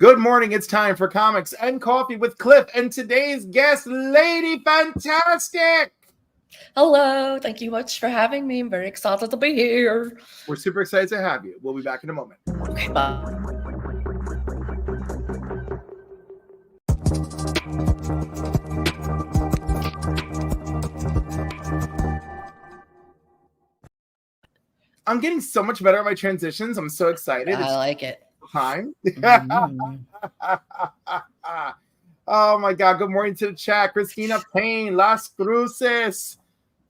Good morning. It's time for Comics and Coffee with Cliff and today's guest, Lady Fantastic. Hello. Thank you much for having me. I'm very excited to be here. We're super excited to have you. We'll be back in a moment. Okay, bye. I'm getting so much better at my transitions. I'm so excited. I like it. Time. Oh my God. Good morning to the chat. Christina Payne, Las Cruces,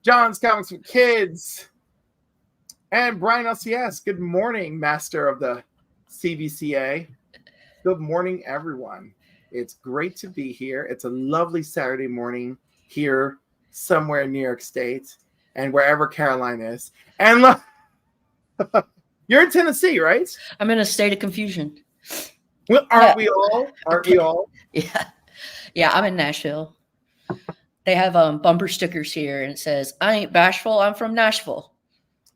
John's Comics for Kids, and Brian LCS. Good morning, master of the CVCA. Good morning, everyone. It's great to be here. It's a lovely Saturday morning here somewhere in New York State and wherever Caroline is. And you're in Tennessee, right? I'm in a state of confusion. Well, aren't we all? Aren't we all? Yeah, I'm in Nashville. They have bumper stickers here, and it says, "I ain't bashful. I'm from Nashville."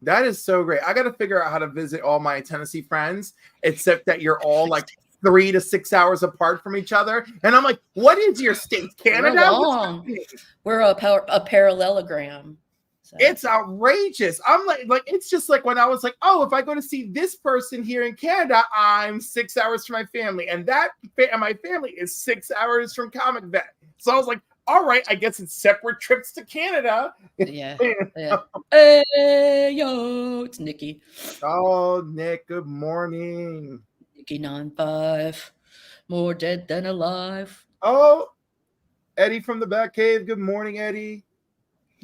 That is so great. I got to figure out how to visit all my Tennessee friends, except that you're all like 3 to 6 hours apart from each other. And I'm like, what is your state? Canada? We're a parallelogram. So. It's outrageous. I'm like it's just like when I was like, oh, if I go to see this person here in Canada, I'm 6 hours from my family, and my family is 6 hours from Comic Vet. So I was like, all right, I guess it's separate trips to Canada. Yeah. Hey, yo, it's Nikki. Oh, Nick, good morning. Nikki 9-5, more dead than alive. Oh, Eddie from the Batcave. Good morning, Eddie.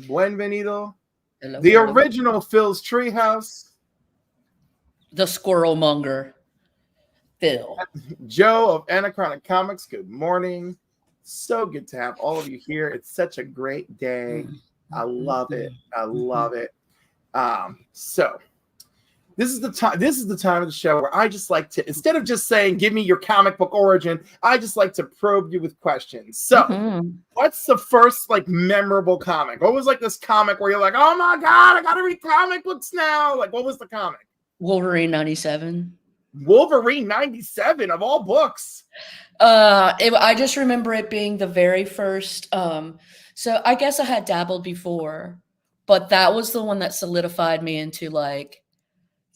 Buenvenido. Hello, the original Phil's Treehouse. The Squirrel Monger. Phil. Joe of Anachronic Comics. Good morning. So good to have all of you here. It's such a great day. I love it. I love it. So this is the time of the show where I just like to, instead of just saying, give me your comic book origin, I just like to probe you with questions. So what's the first like memorable comic? What was like this comic where you're like, oh my God, I got to read comic books now? Like, what was the comic? Wolverine 97. Wolverine 97 of all books. I just remember it being the very first. So I guess I had dabbled before, but that was the one that solidified me into like,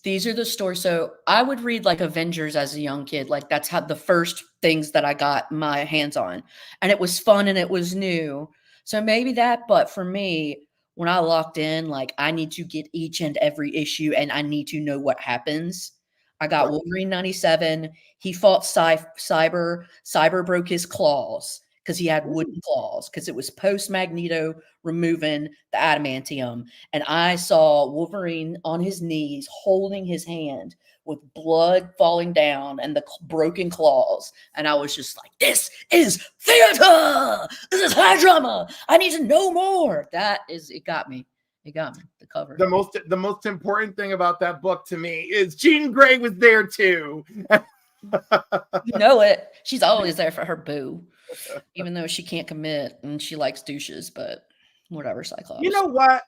these are the stories. So I would read like Avengers as a young kid. Like that's how the first things that I got my hands on, and it was fun and it was new. So maybe that, but for me, when I locked in, like I need to get each and every issue and I need to know what happens. I got Wolverine 97. He fought Cyber. Cyber broke his claws because he had wooden claws because it was post-Magneto removing the adamantium. And I saw Wolverine on his knees holding his hand with blood falling down and the broken claws. And I was just like, this is theater. This is high drama. I need to know more. It got me. It got me, the cover. The most important thing about that book to me is Jean Grey was there too. You know it. She's always there for her boo. Even though she can't commit and she likes douches, but whatever, Cyclops. You know what?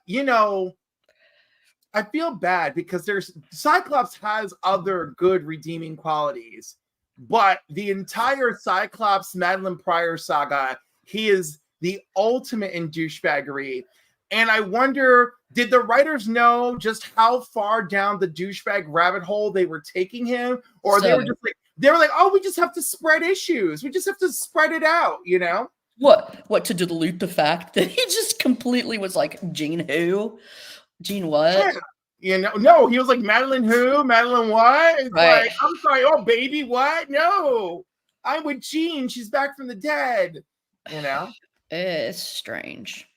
I feel bad because Cyclops has other good redeeming qualities, but the entire Cyclops Madeline Pryor saga, he is the ultimate in douchebaggery. And I wonder, did the writers know just how far down the douchebag rabbit hole they were taking him? Or they were like, oh, we just have to spread issues. We just have to spread it out, you know? What to dilute the fact that he just completely was like, Jean who? Jean what? Yeah. No, he was like, Madeline who? Madeline what? It's right. Like, I'm sorry, oh, baby, what? No, I'm with Jean. She's back from the dead, you know? It's strange.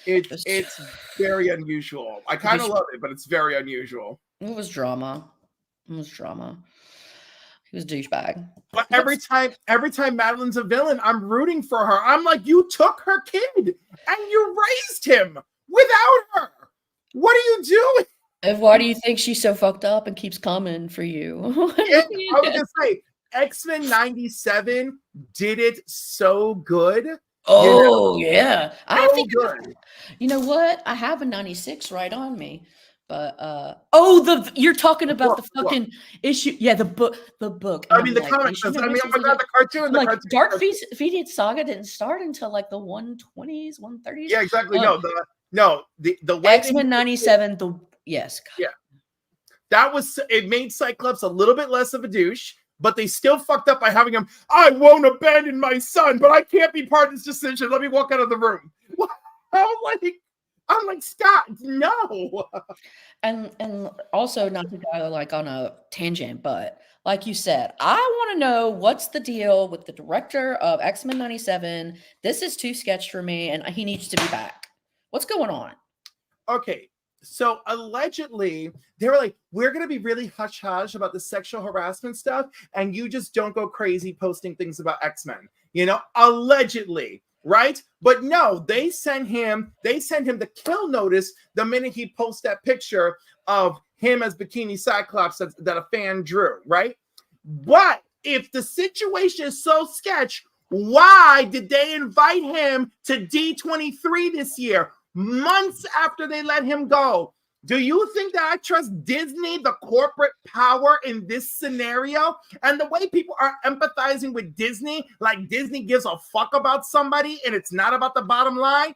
It's very unusual. I kind of love it, but it's very unusual. It was drama. He was a douchebag. But every time Madeline's a villain, I'm rooting for her. I'm like, you took her kid and you raised him without her. What are you doing? And why do you think she's so fucked up and keeps coming for you? I was gonna say, X-Men 97 did it so good. Oh, yeah. I think good. You know what? I have a 96 right on me. But you're talking about the fucking issue. Yeah, the book. I mean, the comic says. I mean, oh my god, the cartoon. The like cartoon, Dark Phoenix Saga didn't start until like the 120s, 130s. Yeah, exactly. The way X-Men 97. Yes. God. Yeah, that was it. Made Cyclops a little bit less of a douche, but they still fucked up by having him. I won't abandon my son, but I can't be part of this decision. Let me walk out of the room. I'm like, Scott, no. And also, not to go like on a tangent, but like you said, I want to know what's the deal with the director of X-Men 97. This is too sketch for me, and he needs to be back. What's going on? Okay, so allegedly, they were like, we're going to be really hush-hush about the sexual harassment stuff, and you just don't go crazy posting things about X-Men. Allegedly. Right? But no, they sent him the kill notice the minute he posts that picture of him as Bikini Cyclops that a fan drew, right? But if the situation is so sketch, why did they invite him to D23 this year, months after they let him go? Do you think that I trust Disney, the corporate power in this scenario? And the way people are empathizing with Disney, like Disney gives a fuck about somebody and it's not about the bottom line?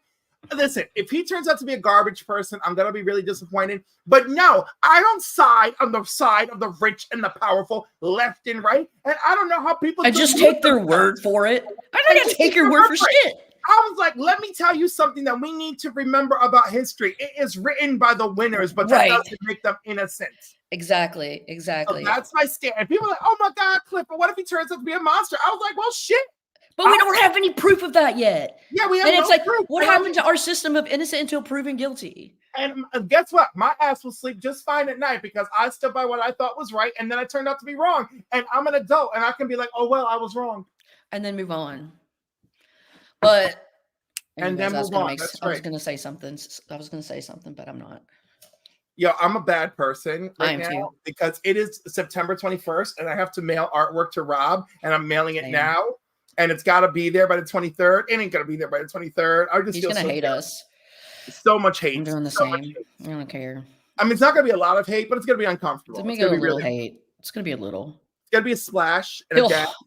Listen, if he turns out to be a garbage person, I'm going to be really disappointed. But no, I don't side on the side of the rich and the powerful, left and right. And I don't know how people... I just take their word for it. I don't got to take your word for shit. I was like, let me tell you something that we need to remember about history. It is written by the winners, but that doesn't make them innocent. Exactly. So that's my stand. And people are like, oh my God, Cliff, but what if he turns out to be a monster? I was like, well, shit. But we don't have any proof of that yet. Yeah, we have no proof. What happened to our system of innocent until proven guilty? And guess what? My ass will sleep just fine at night because I stood by what I thought was right, and then I turned out to be wrong. And I'm an adult, and I can be like, oh, well, I was wrong. And then move on. But anyways, and then move on. I was going to say something, but I'm not. Yo, I'm a bad person right now because it is September 21st, and I have to mail artwork to Rob, and I'm mailing it now, and it's got to be there by the 23rd. It ain't going to be there by the 23rd. He's going to hate us. So much hate. I'm doing the same. I don't care. I mean, it's not going to be a lot of hate, but it's going to be uncomfortable. It's going to be a little hate. It's going to be a little. It's going to be a splash. And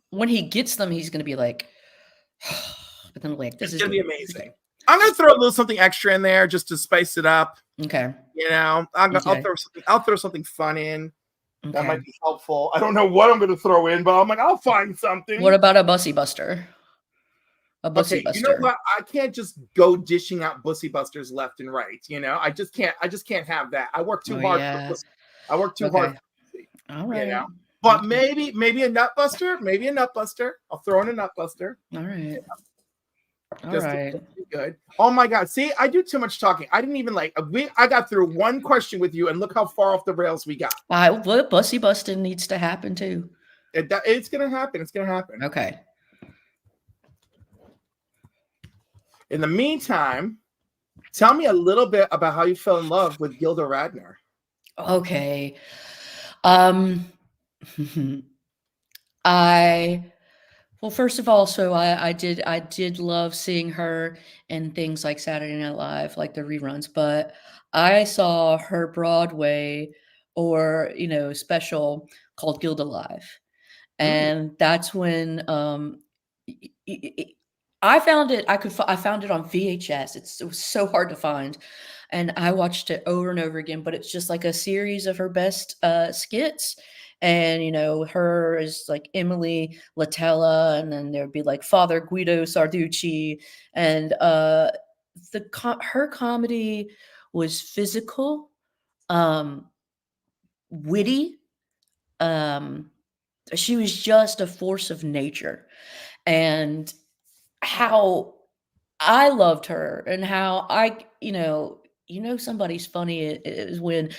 when he gets them, he's going to be like... But then, like, this is going to be amazing. I'm going to throw a little something extra in there just to spice it up. Okay. I'll throw something fun in. Okay. That might be helpful. I don't know what I'm going to throw in, but I'm like, I'll find something. What about a Bussy Buster? Buster. You know what? I can't just go dishing out Bussy Busters left and right. I just can't have that. I work too hard for Bussy. I work too hard for Bussy. All right. But maybe a nut buster. Maybe a nut buster. I'll throw in a nut buster. All right. All right. Good. Oh my God. See, I do too much talking. I didn't even I got through one question with you, and look how far off the rails we got. Bussy busting needs to happen too. It's gonna happen. It's gonna happen. Okay. In the meantime, tell me a little bit about how you fell in love with Gilda Radner. Okay. Well, first of all, so I did love seeing her in things like Saturday Night Live, like the reruns, but I saw her Broadway or, special called Gilda Live. And that's when I found it. I found it on VHS. It was so hard to find. And I watched it over and over again, but it's just like a series of her best skits. And, her is like Emily Latella, and then there'd be like Father Guido Sarducci. And her comedy was physical, witty. She was just a force of nature. And how I loved her and how somebody's funny is when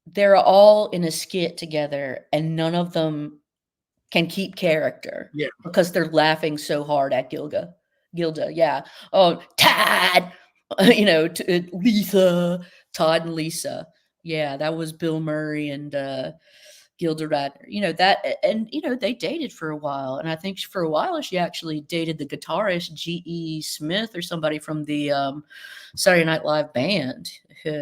they're all in a skit together and none of them can keep character because they're laughing so hard at Gilda. Yeah. Oh, Todd, Lisa, Todd and Lisa. Yeah. That was Bill Murray and Gilda Radner, you know, that, and, you know, they dated for a while. And I think for a while she actually dated the guitarist G.E. Smith or somebody from the Saturday Night Live band.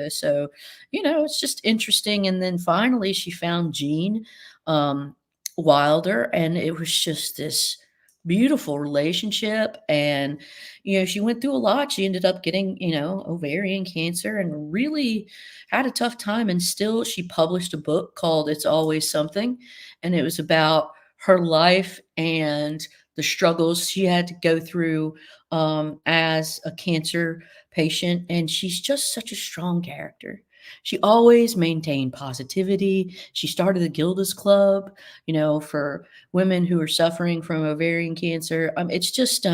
So, you know, it's just interesting. And then finally she found Gene Wilder, and it was just this beautiful relationship. And, you know, she went through a lot. She ended up getting, you know, ovarian cancer and really had a tough time. And still, she published a book called It's Always Something. And it was about her life and the struggles she had to go through as a cancer patient. And she's just such a strong character. She always maintained positivity. She started the Gilda's Club, you know, for women who are suffering from ovarian cancer. It's just,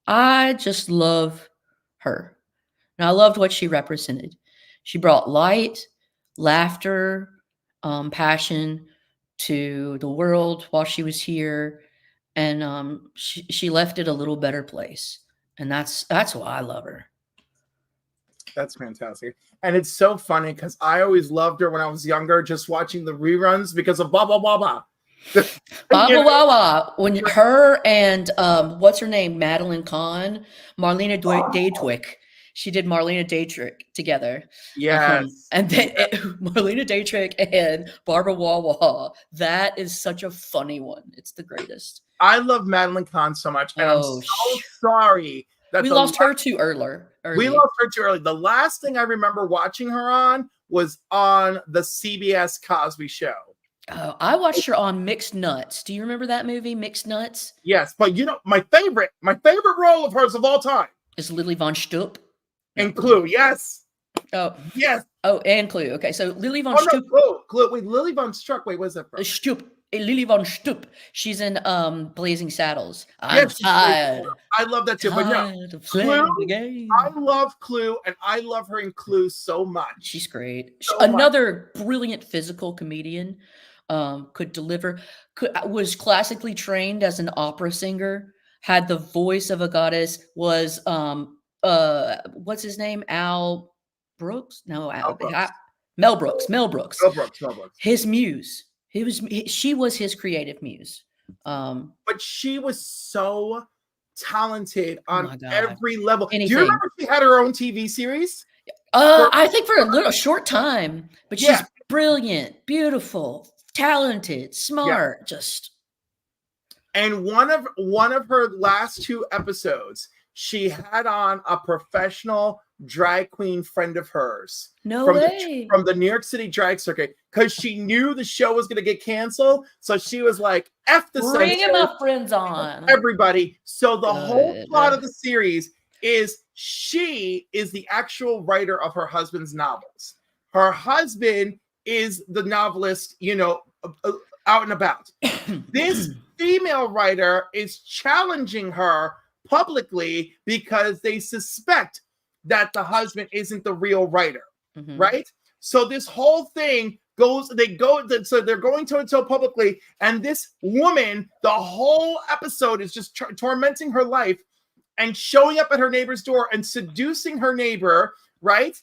I just love her. And I loved what she represented. She brought light, laughter, passion to the world while she was here. And she left it a little better place. And that's why I love her. That's fantastic. And it's so funny because I always loved her when I was younger, just watching the reruns because of Baba Baba. Baba Wawa, when her and what's her name, Madeline Kahn, Marlena Dietrich, she did Marlena Dietrich together. Yes. And then Marlena Dietrich and Barbara Wawa, that is such a funny one. It's the greatest. I love Madeline Kahn so much, and I'm so sorry that we lost her too early. We lost her too early. The last thing I remember watching her on was on the CBS Cosby Show. Oh, I watched her on Mixed Nuts. Do you remember that movie, Mixed Nuts? Yes, but you know, my favorite role of hers of all time is Lily von Shtupp. And Clue, yes. Oh, yes. Oh, and Clue. Okay, so Lily von Shtupp. No, Clue. Wait, Lily von Struck. Wait, what's that from? Shtupp. Lily von Shtupp. She's in Blazing Saddles. I'm tired. I love that too. But no, Clue, I love Clue, and I love her in Clue so much. She's great. Another brilliant physical comedian. Could deliver. Was classically trained as an opera singer. Had the voice of a goddess. Was what's his name? Al Brooks? No, Mel Brooks. Mel Brooks. His muse. She was his creative muse. But she was so talented on every level. Do you remember she had her own TV series? I think for a short time, but she's brilliant, beautiful, talented, smart, just. And one of her last 2 episodes, she had on a professional drag queen friend of hers. No way. From the New York City drag circuit, because she knew the show was going to get canceled. So she was like, F the censor. Bringing my friends on. Everybody. So the whole plot of the series is she is the actual writer of her husband's novels. Her husband is the novelist, you know, out and about. This female writer is challenging her publicly because they suspect that the husband isn't the real writer, right? So this whole thing so they're going to it publicly, and this woman, the whole episode is just tormenting her life and showing up at her neighbor's door and seducing her neighbor, right?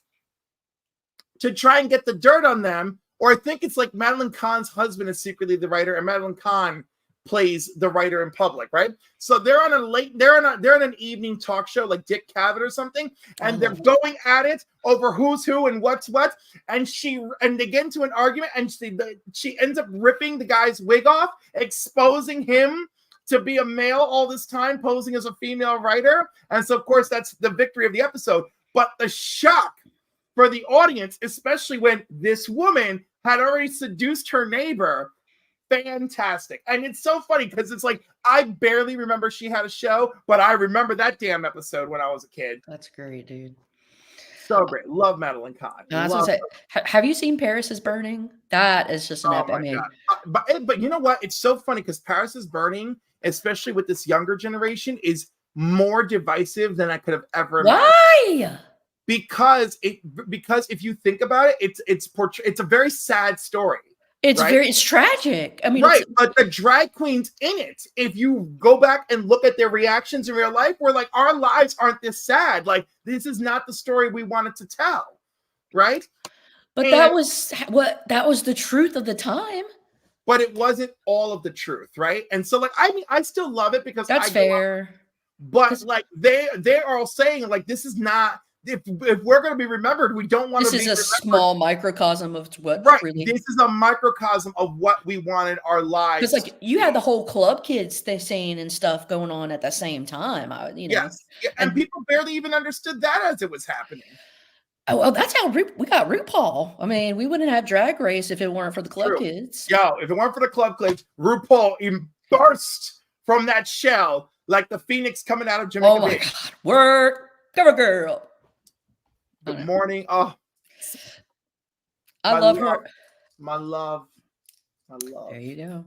To try and get the dirt on them. Or I think it's like Madeline Kahn's husband is secretly the writer, and Madeline Kahn plays the writer in public, right? So they're on an evening talk show like Dick Cavett or something, and they're going at it over who's who and what's what. And they get into an argument, and she ends up ripping the guy's wig off, exposing him to be a male all this time, posing as a female writer. And so, of course, that's the victory of the episode. But the shock for the audience, especially when this woman had already seduced her neighbor, fantastic. And it's so funny because it's like, I barely remember she had a show, but I remember that damn episode when I was a kid. That's great, dude. So great. Love Madeline Kahn. Have you seen Paris is Burning? That is just an epic. But you know what? It's so funny because Paris is Burning, especially with this younger generation, is more divisive than I could have ever imagined. Why? Because if you think about it, it's a very sad story. It's tragic. I mean, right. But the drag queens in it, if you go back and look at their reactions in real life, we're like, our lives aren't this sad. Like, this is not the story we wanted to tell. Right. But And that was the truth of the time. but it wasn't all of the truth, right? And so, like, I mean, I still love it because That's I grew up, fair. but like they are all saying like this is not, if we're going to be remembered, we don't want to This be is a remembered. small microcosm of what Right. really. This is a microcosm of what we wanted our lives. Because like you had the whole club kids scene and stuff going on at the same time, you know. Yes. Yeah, and people barely even understood that as it was happening. Oh, well, that's how we got RuPaul. I mean, we wouldn't have Drag Race if it weren't for the club True. kids. Yo, if it weren't for the club kids, RuPaul burst from that shell like the phoenix coming out of Jamaica. Oh my God. Work. Cover girl. Good morning. Oh, I love her. My love. There you go.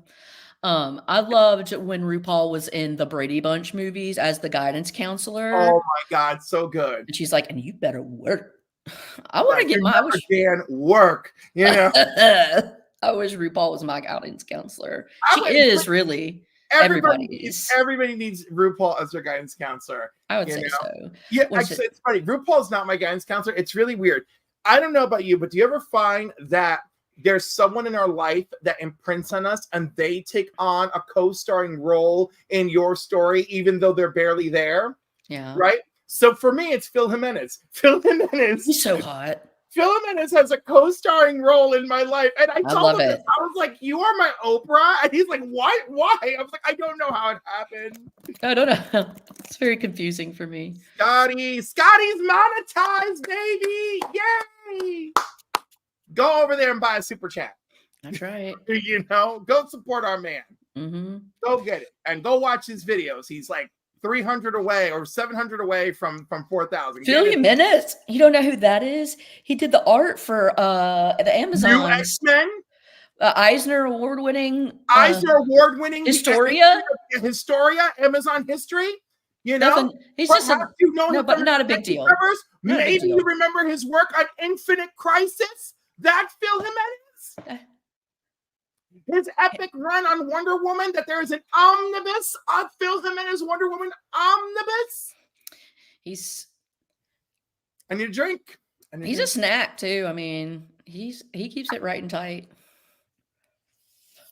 I loved when RuPaul was in the Brady Bunch movies as the guidance counselor. Oh my God, so good. And she's like, and you better work. I want to get Dan, work, you know. I wish RuPaul was my guidance counselor. She is really. Everybody needs RuPaul as their guidance counselor. I would say so. Yeah, actually, it's funny. RuPaul's not my guidance counselor. It's really weird. I don't know about you, but do you ever find that there's someone in our life that imprints on us and they take on a co-starring role in your story, even though they're barely there? Yeah. Right? So for me, it's Phil Jimenez. Phil Jimenez. He's so hot. Phil Jimenez has a co-starring role in my life. And I told him this. I was like, you are my Oprah. And he's like, why? I was like, I don't know how it happened. I don't know. It's very confusing for me. Scotty's monetized, baby. Yay. Go over there and buy a super chat. That's right. You know, go support our man. Mm-hmm. Go get it. And go watch his videos. He's like 300 away or 700 away from 4,000. Phil Jimenez. You don't know who that is? He did the art for the Amazon. New X-Men. Eisner award-winning. Historia, Amazon history. You know, nothing. He's just but not a big deal. Maybe you remember his work on Infinite Crisis. That's Phil Jimenez. His epic run on Wonder Woman, that there is an omnibus of Phil Jimenez Wonder Woman omnibus. I need a drink. He's a snack too. I mean, he keeps it right and tight.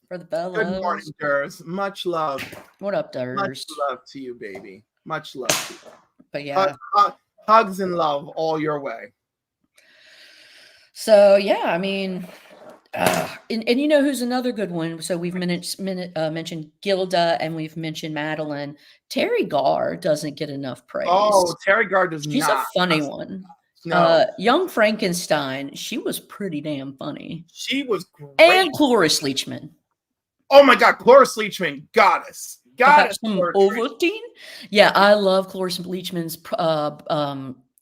For the fellas. Good morning, Durs. Much love. What up, Durs? Much love to you, baby. Much love to you. But yeah. Hugs and love all your way. So yeah, I mean, and you know who's another good one? So we've mentioned Gilda and we've mentioned Madeline. Terry Garr doesn't get enough praise. Oh, Terry Garr does not. She's a funny one. No. Young Frankenstein, she was pretty damn funny. She was great. And Cloris Leachman. Oh my God, Cloris Leachman, goddess. Ovaltine? Yeah, I love Cloris Leachman's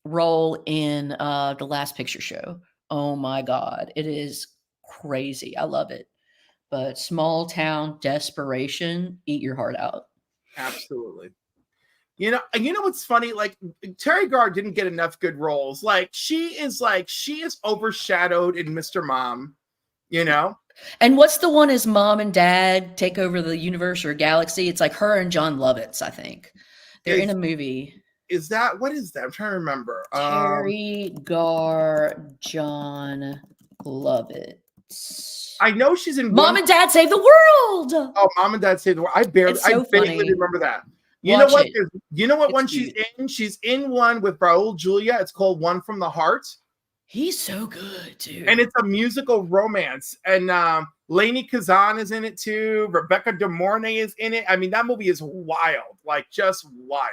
role in The Last Picture Show. Oh my God, it is crazy. I love it. But small town desperation, eat your heart out. Absolutely. You know what's funny? Like Terry Garr didn't get enough good roles. She is overshadowed in Mr. Mom, you know? And what's the one is Mom and Dad take over the universe or galaxy? It's like her and John Lovitz, I think. They're in a movie. What is that? I'm trying to remember. Terry Garr, John Lovitz. I know she's in Mom and Dad Save the World. Oh, Mom and Dad Save the World. I barely remember that. You know what one she's in? She's in one with Raul Julia. It's called One from the Heart. He's so good, too. And it's a musical romance. And Lainey Kazan is in it, too. Rebecca De Mornay is in it. I mean, that movie is wild. Just wild.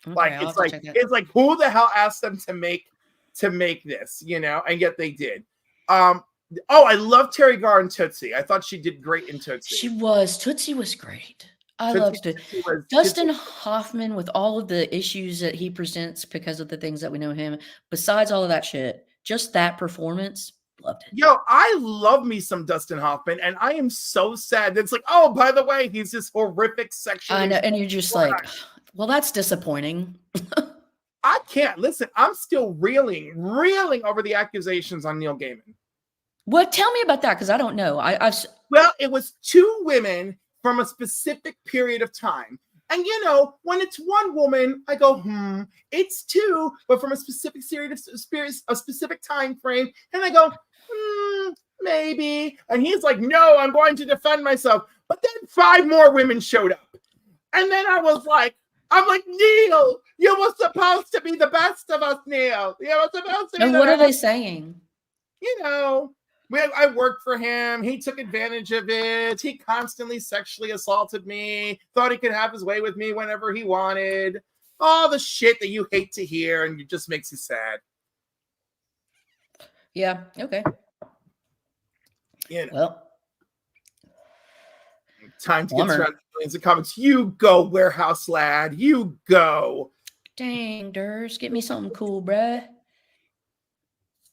Okay, it's like who the hell asked them to make this, you know? And yet they did. I love Terry Garr in Tootsie. I thought she did great in Tootsie. She was. Tootsie was great. I loved it. Dustin Hoffman, with all of the issues that he presents because of the things that we know him, besides all of that shit, just that performance, loved it. Yo, I love me some Dustin Hoffman, and I am so sad that it's like, oh, by the way, he's this horrific sexual. I know, and you're just like, well, that's disappointing. I can't listen. I'm still reeling over the accusations on Neil Gaiman. What? Tell me about that, because I don't know. Well, it was two women from a specific period of time. And you know, when it's one woman, I go, it's two, but from a specific series of spirits, a specific time frame, and I go, maybe. And he's like, no, I'm going to defend myself. But then 5 more women showed up. And then I'm like, Neil, you were supposed to be the best of us, Neil. You were supposed to be And what are they saying? You know, I worked for him. He took advantage of it. He constantly sexually assaulted me, thought he could have his way with me whenever he wanted. All the shit that you hate to hear, and it just makes you sad. Yeah, okay. You know. Well, time to get surrounded by millions of comics. You go, warehouse lad. You go. Dang, Durs, get me something cool, bruh.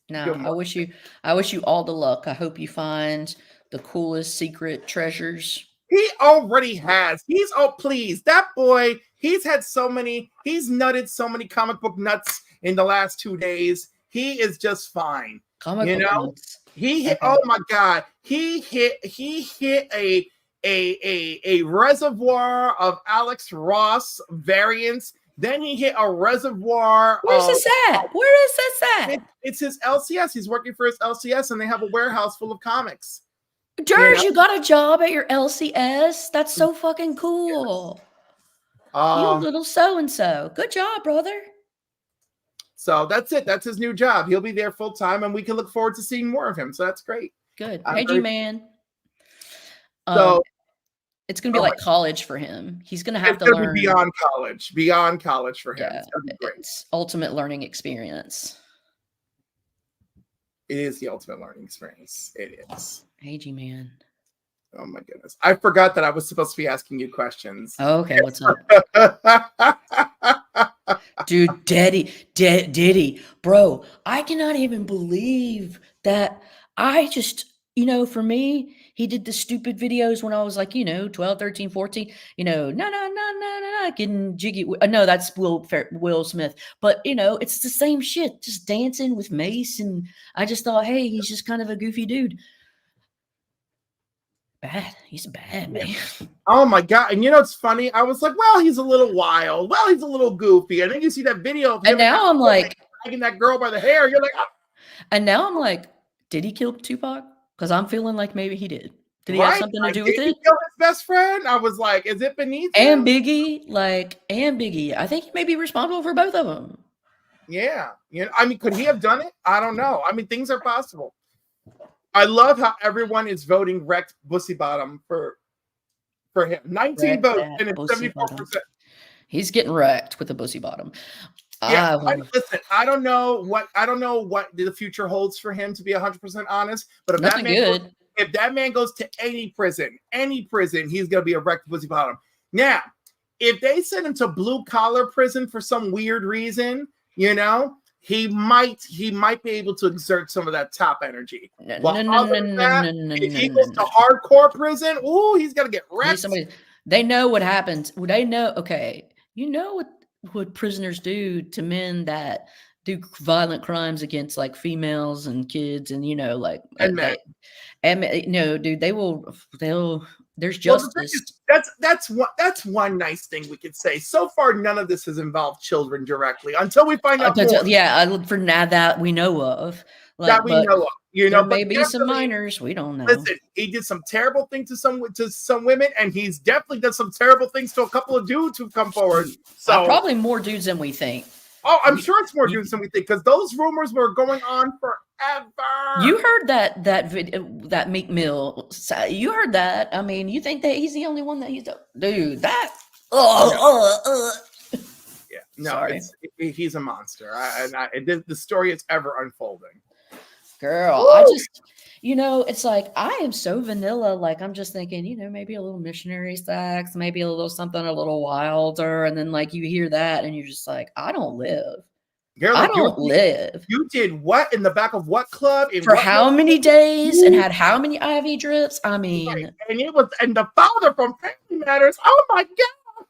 No, I wish you all the luck. I hope you find the coolest secret treasures. He already has. Please, that boy, he's nutted so many comic book nuts in the last 2 days. He is just fine. Comic book nuts. He hit, oh my God. He hit a reservoir of Alex Ross variants. Then he hit a reservoir. Where's this at? Where is this at? It's his LCS. He's working for his LCS, and they have a warehouse full of comics. George, you got a job at your LCS? That's so fucking cool. You little so-and-so. Good job, brother. So that's it. That's his new job. He'll be there full time, and we can look forward to seeing more of him. So that's great. Good. Hey, G-Man. So it's going to be like college for him. He's going to have to learn. Beyond college for him. Yeah, it's going to be great. It's ultimate learning experience. It is the ultimate learning experience. It is. Hey, G-Man. Oh, my goodness. I forgot that I was supposed to be asking you questions. Okay, what's up? Dude, Diddy. Bro, I cannot even believe that for me, he did the stupid videos when I was like, 12, 13, 14, no, getting jiggy. No, that's Will Smith. But, it's the same shit, just dancing with Mace. And I just thought, hey, he's just kind of a goofy dude. Bad. He's bad, man. Oh, my God. And it's funny. I was like, well, he's a little wild. Well, he's a little goofy. And then you see that video of him. And now I'm like, dragging that girl by the hair. You're like, oh. And now I'm like, did he kill Tupac? Because I'm feeling like maybe he did. Did he have something to do with it? Did he kill his best friend? I was like, is it beneath him? And Biggie. I think he may be responsible for both of them. Yeah. Could he have done it? I don't know. Things are possible. I love how everyone is voting wrecked Bussy Bottom for him. 19 votes and it's 74%. He's getting wrecked with the Bussy Bottom. Yeah, listen, I don't know what the future holds for him, to be 100% honest. But if that man goes to any prison, he's gonna be a wrecked Bussy Bottom. Now, if they send him to blue collar prison for some weird reason, he might be able to exert some of that top energy. If he goes to hardcore prison, he's gonna get wrecked. They know what happens. They know. Okay, what prisoners do to men that do violent crimes against like females and kids, and men. Dude, there's justice. That's one nice thing we could say. So far, none of this has involved children directly until we find out more. Yeah, for now that we know of. There may be some minors. We don't know. Listen, he did some terrible things to some women, and he's definitely done some terrible things to a couple of dudes who come forward. So probably more dudes than we think. Oh, I'm sure it's more dudes than we think, because those rumors were going on forever. You heard that video, that Meek Mill. You heard that. You think that he's the only one that dude? That. Yeah, no, he's a monster. The story is ever unfolding. Girl, woo! I just, it's like, I am so vanilla. Like, I'm just thinking, maybe a little missionary sex, maybe a little something a little wilder. And then, like, you hear that and you're just like, I don't live. I don't live. You did what in the back of what club? For how many days and had how many IV drips? Right. And the father from Family Matters. Oh, my God.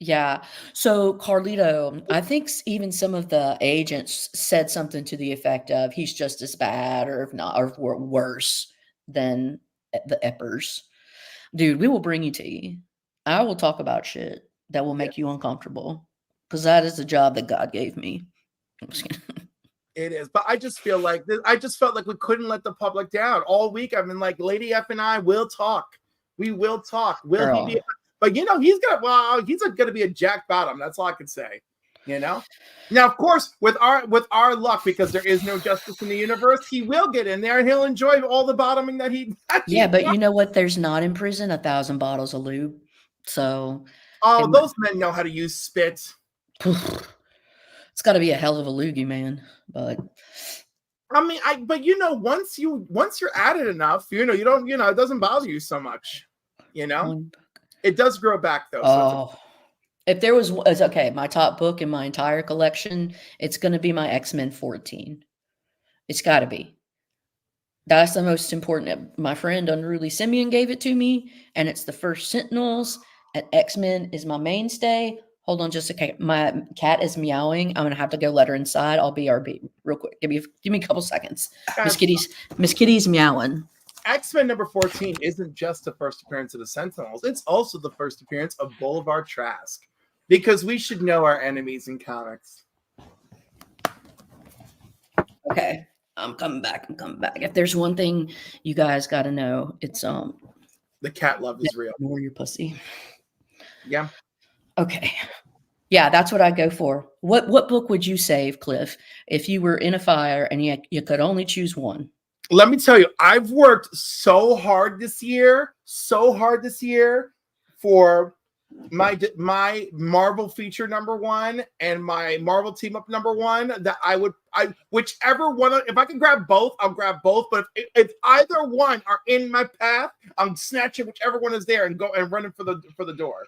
Yeah. So Carlito, I think even some of the agents said something to the effect of he's just as bad, or if not, or worse than the Eppers. Dude, we will bring you tea. I will talk about shit. that will make you uncomfortable, because that is the job that God gave me. I'm just kidding. It is, but I just feel like I just felt like we couldn't let the public down all week. I've been like, Lady F and I will talk. We will talk. Will Girl. he be? But he's gonna be a Jack Bottom. That's all I can say. Now, of course, with our luck, because there is no justice in the universe, he will get in there and he'll enjoy all the bottoming that he. Yeah, but you know what? There's not in prison 1,000 bottles of lube. So. Those men know how to use spit. It's got to be a hell of a loogie, man. But I mean, once you're at it enough, you don't, it doesn't bother you so much. It does grow back though. Oh, if there was, okay, my top book in my entire collection, it's going to be my X-Men 14. It's got to be. That's the most important. My friend Unruly Simeon gave it to me, and it's the first Sentinels. And X-Men is my mainstay. Hold on just a second. My cat is meowing. I'm gonna have to go let her inside. I'll BRB real quick. Give me a couple seconds. Miss Kitty's meowing. X-Men number 14 isn't just the first appearance of the Sentinels. It's also the first appearance of Boulevard Trask, because we should know our enemies in comics. Okay, I'm coming back. If there's one thing you guys got to know, it's the cat love is real. Ignore your pussy. Yeah. Okay. Yeah, that's what I go for. What book would you save, Cliff, if you were in a fire and you could only choose one? Let me tell you, I've worked so hard this year for my Marvel feature number 1 and my Marvel team up number 1 that whichever one, if I can grab both, I'll grab both. But if either one are in my path, I'm snatching whichever one is there and go and running for the door.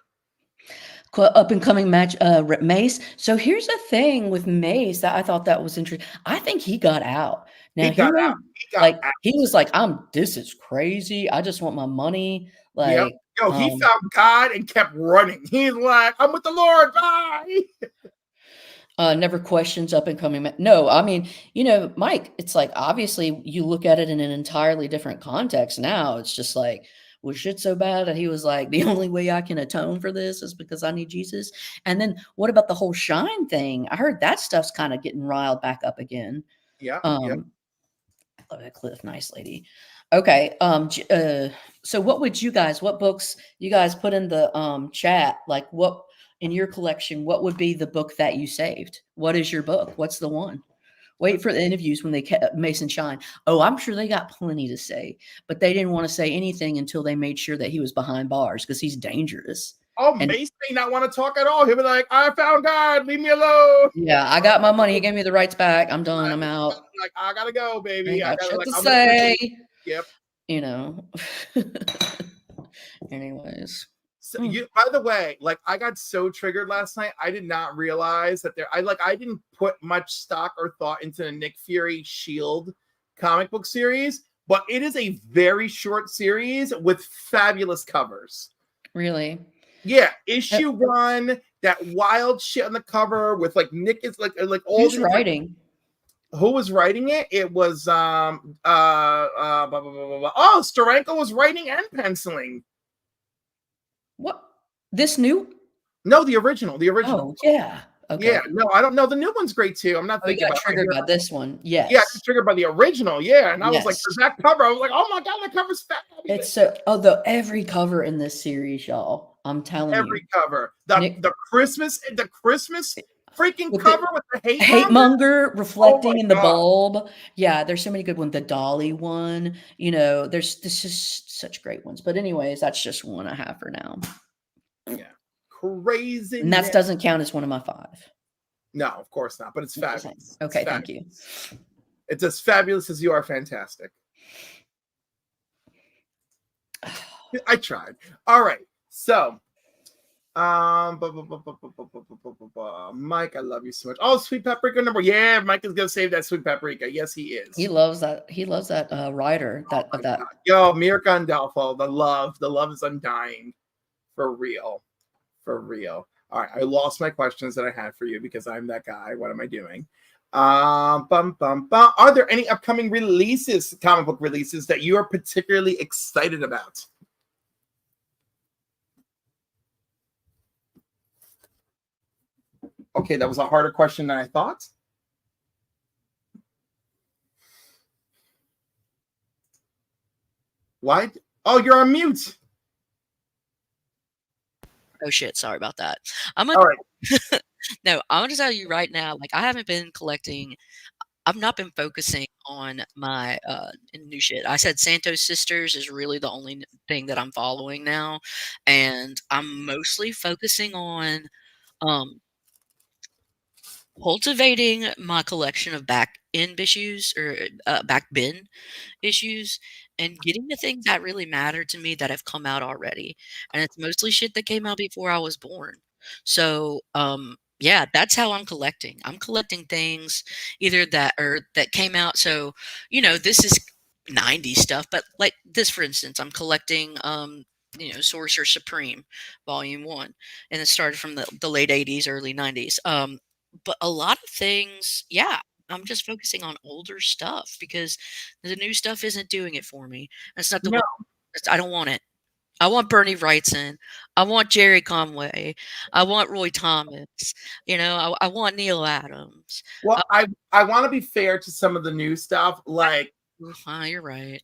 Up and coming match, Mace. So here's the thing with Mace that I thought that was interesting. I think he got out. Now he was like, this is crazy. I just want my money. Like, yep. He found God and kept running. He's like, I'm with the Lord. Bye. Never questions up and coming. No, I mean, Mike, it's like, obviously you look at it in an entirely different context now. It's just like, was shit so bad that he was like, the only way I can atone for this is because I need Jesus. And then what about the whole shine thing? I heard that stuff's kind of getting riled back up again. Yeah. Love that, Cliff. Nice lady. Okay. So what books you guys put in the chat? Like, what in your collection, what would be the book that you saved? What is your book? What's the one? Wait for the interviews when they kept Mason Shine. Oh, I'm sure they got plenty to say, but they didn't want to say anything until they made sure that he was behind bars, because he's dangerous. Oh, Mace may not want to talk at all. He'll be like, I found God. Leave me alone. Yeah, I got my money. He gave me the rights back. I'm done. I'm out. Like, I got to go, baby. I got shit to say. Yep. Anyways. So by the way, like, I got so triggered last night. I did not realize that I didn't put much stock or thought into the Nick Fury Shield comic book series, but it is a very short series with fabulous covers. Really? Yeah, issue 1, that wild shit on the cover with like Nick is like all. Who's writing? Who was writing it? It was Steranko was writing and penciling. What? This new? No, the original. Oh, yeah. Okay. Yeah, no, I don't know. The new one's great too. I'm not thinking about triggered by this one. Yes. Yeah, triggered by the original. Yeah, and I was like, for that cover, I was like, oh my god, that cover's fat. It's so. Although every cover in this series, y'all, I'm telling you, every cover, the Christmas freaking cover with the hate monger reflecting in the bulb. Yeah, there's so many good ones. The Dolly one, there's just such great ones. But anyways, that's just one I have for now. Yeah, crazy. And that doesn't count as one of my 5. No, of course not. But it's fabulous. Okay, thank you. It's as fabulous as you are fantastic. I tried. All right, so. Mike, I love you so much. Oh, Sweet Paprika number. Yeah, Mike is gonna save that Sweet Paprika. Yes, he is. He loves that. He loves that writer. That. Yo, Mir Gandolfo. The love is undying. For real. All right, I lost my questions that I had for you because I'm that guy. What am I doing? Are there any upcoming comic book releases that you are particularly excited about? Okay, that was a harder question than I thought. Why? Oh, you're on mute. Oh shit, sorry about that. All right. No, I'm gonna tell you right now, like I haven't been collecting. I've not been focusing on my new shit. I said Santos Sisters is really the only thing that I'm following now, and I'm mostly focusing on um, cultivating my collection of back end issues or back bin issues and getting the things that really matter to me that have come out already. And it's mostly shit that came out before I was born. So, yeah, that's how I'm collecting. I'm collecting things either that came out. So, this is 90s stuff, but like this, for instance, I'm collecting, Sorcerer Supreme Volume 1, and it started from the late 80s, early 90s. But a lot of things, yeah, I'm just focusing on older stuff because the new stuff isn't doing it for me. That's not the No. way. I don't want it. I want Bernie Wrightson. I want Jerry Conway. I want Roy Thomas. I want Neil Adams. Well, I want to be fair to some of the new stuff. Like, You're right.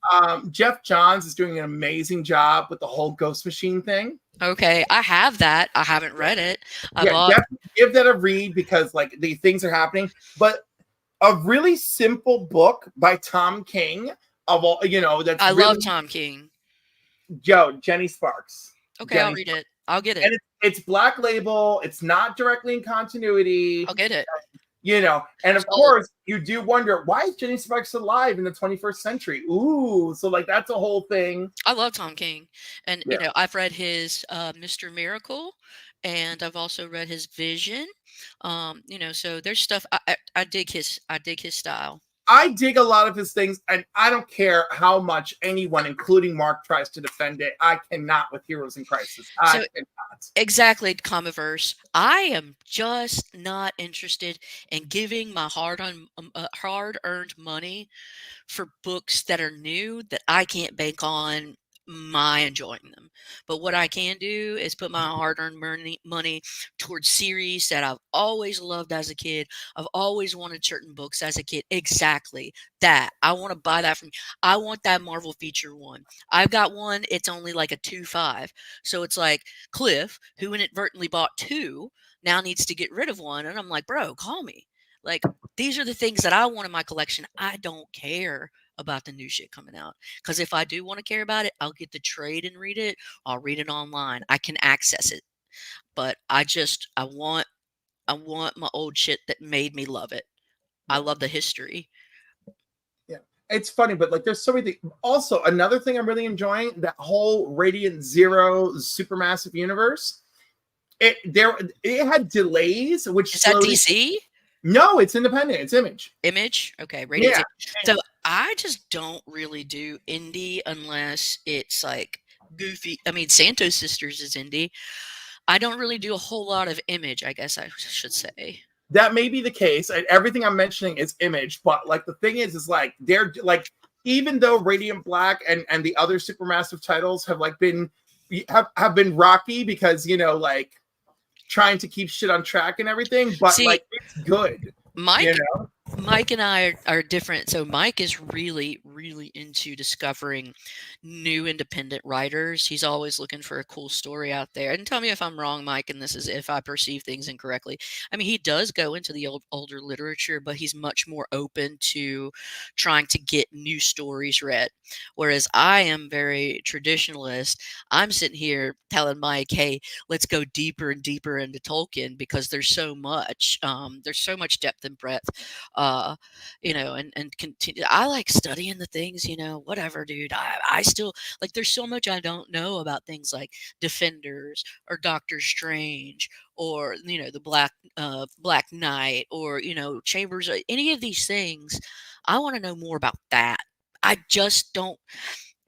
Jeff Johns is doing an amazing job with the whole Ghost Machine thing. Okay, I have that. I haven't read it. I Yeah, bought. definitely give that a read because like the things are happening. But a really simple book by Tom King of all, that's I really love Tom King. Jenny Sparks. Okay, I'll Jenny read it. I'll get it. And it's Black Label. It's not directly in continuity. I'll get it. And of So, course, you do wonder why is Jenny Sparks alive in the 21st century? Ooh, so like that's a whole thing. I love Tom King, and Yeah. I've read his Mr. Miracle, and I've also read his Vision. So there's stuff I dig his style. I dig a lot of his things, and I don't care how much anyone, including Mark, tries to defend it. I cannot with Heroes in Crisis. I So cannot. exactly, Comiverse. I am just not interested in giving my hard-earned money for books that are new that I can't bank on my enjoying them. But what I can do is put my hard-earned money towards series that I've always loved as a kid. I've always wanted certain books as a kid. Exactly that. I want to buy that from. I want that Marvel feature one. I've got one. It's only like a 2.5. So it's like Cliff, who inadvertently bought two, now needs to get rid of one. And I'm like, bro, call me. Like, these are the things that I want in my collection. I don't care about the new shit coming out. Because if I do want to care about it, I'll get the trade and read it. I'll read it online. I can access it. But I want my old shit that made me love it. I love the history. Yeah. It's funny, but like there's so many things. Also, another thing I'm really enjoying, that whole Radiant Zero supermassive universe. It had delays, which Is that slowly. DC? No, it's independent. It's Image. Image? Okay, Radiant Yeah. Zero. So I just don't really do indie unless it's like goofy. I mean, Santos Sisters is indie. I don't really do a whole lot of Image, I guess I should say. That may be the case. Everything I'm mentioning is Image, but like the thing is like they're like, even though Radiant Black and the other supermassive titles have like been have been rocky because like trying to keep shit on track and everything, but See, like it's good. Mike Mike and I are different. So Mike is really, really into discovering new independent writers. He's always looking for a cool story out there. And tell me if I'm wrong, Mike, and this is if I perceive things incorrectly. I mean, he does go into the older literature, but he's much more open to trying to get new stories read. Whereas I am very traditionalist. I'm sitting here telling Mike, hey, let's go deeper and deeper into Tolkien because there's so much. There's so much depth and breadth and continue. I like studying the things, whatever, dude. I still like. There's so much I don't know about things like Defenders or Doctor Strange or the Black Knight or Chambers. Any of these things, I want to know more about that. I just don't.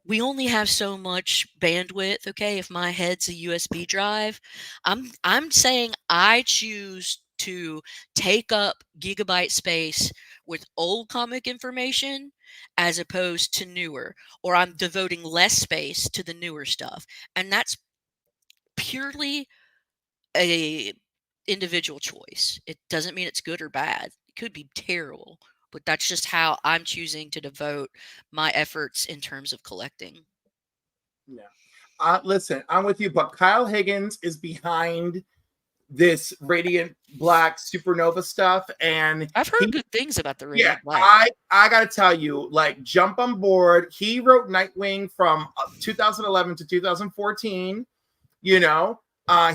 We only have so much bandwidth. Okay, if my head's a USB drive, I'm saying I choose to take up gigabyte space with old comic information as opposed to newer, or I'm devoting less space to the newer stuff. And that's purely a individual choice. It doesn't mean it's good or bad. It could be terrible, but that's just how I'm choosing to devote my efforts in terms of collecting. Yeah. Listen, I'm with you, but Kyle Higgins is behind this Radiant Black Supernova stuff, and I've heard he, good things about the yeah, Radiant Black. I gotta tell you, like, jump on board. He wrote Nightwing from 2011 to 2014. You know,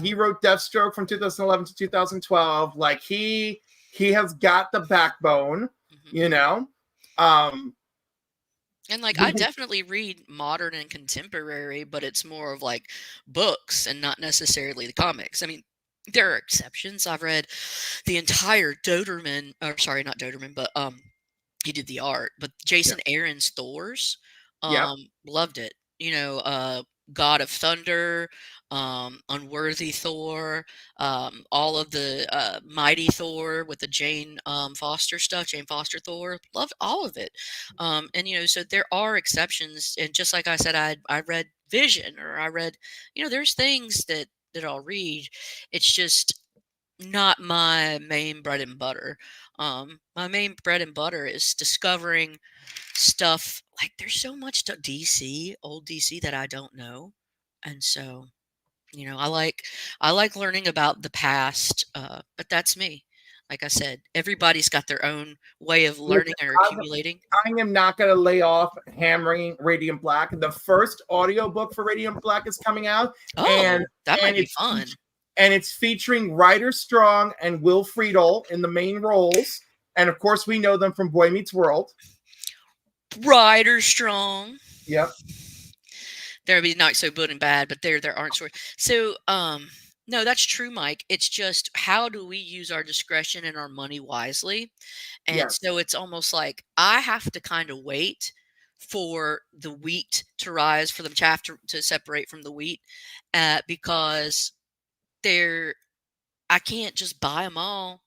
he wrote Deathstroke from 2011 to 2012. Like, he has got the backbone. Mhm. You know, um, And like I definitely read modern and contemporary, but it's more of like books and not necessarily the comics. I mean, there are exceptions. I've read the entire Doberman, or sorry, not Doberman, but he did the art, but yeah, Jason Aaron's Thors, yep, loved it. You know, God of Thunder, Unworthy Thor, all of the Mighty Thor with the Jane Foster stuff, Jane Foster Thor, loved all of it. And you know, so there are exceptions, and just like I said, I read Vision, or I read, you know, there's things that I'll read. It's just not my main bread and butter. My main bread and butter is discovering stuff. Like there's so much to DC, old DC that I don't know, and so you know, I like learning about the past. But that's me. Like I said, everybody's got their own way of listen, learning or accumulating. I am not going to lay off hammering Radiant Black. The first audiobook for Radiant Black is coming out, and Oh, that might and be it's fun. and it's featuring Ryder Strong and Will Friedle in the main roles. And of course, we know them from Boy Meets World. Rider Strong. Yep. There be not so good and bad, but there aren't sort. So no, that's true, Mike. It's just how do we use our discretion and our money wisely? And Yes. so it's almost like I have to kind of wait for the wheat to rise, for the chaff to separate from the wheat, because they're I can't just buy them all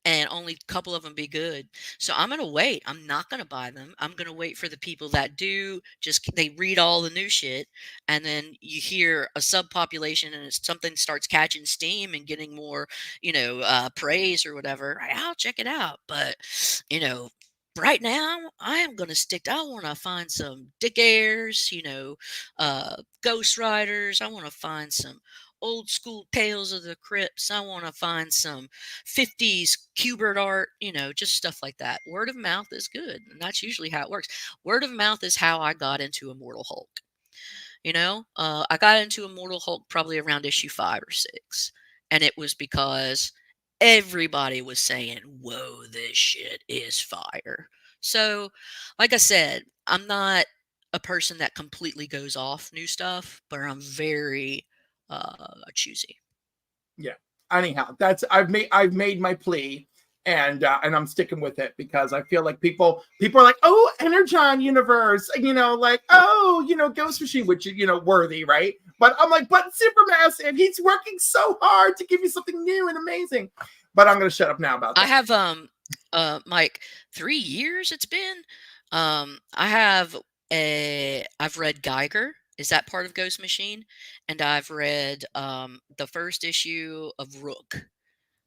and only a couple of them be good. So I'm going to wait. I'm not going to buy them. I'm going to wait for the people that do just they read all the new shit, and then you hear a subpopulation and it's something starts catching steam and getting more, you know, praise or whatever. I'll check it out. But, you know, right now I am going to stick I want to find some Dick Ayers, you know, Ghost Riders. I want to find some old school Tales of the Crypts. I want to find some 50s Cubert art, you know, just stuff like that. Word of mouth is good. And that's usually how it works. Word of mouth is how I got into Immortal Hulk. You know, I got into Immortal Hulk probably around issue 5 or 6. And it was because everybody was saying, whoa, this shit is fire. So, like I said, I'm not a person that completely goes off new stuff, but I'm very choosy. Yeah. Anyhow, that's I've made my plea, and I'm sticking with it because I feel like people are like, oh, Energon universe, you know, like, oh, you know, Ghost Machine, which, you know, worthy, right? But I'm like, but Supermassive, he's working so hard to give you something new and amazing. But I'm gonna shut up now about that. I have Mike, 3 years it's been. I've read Geiger. Is that part of Ghost Machine? And I've read the first issue of Rook.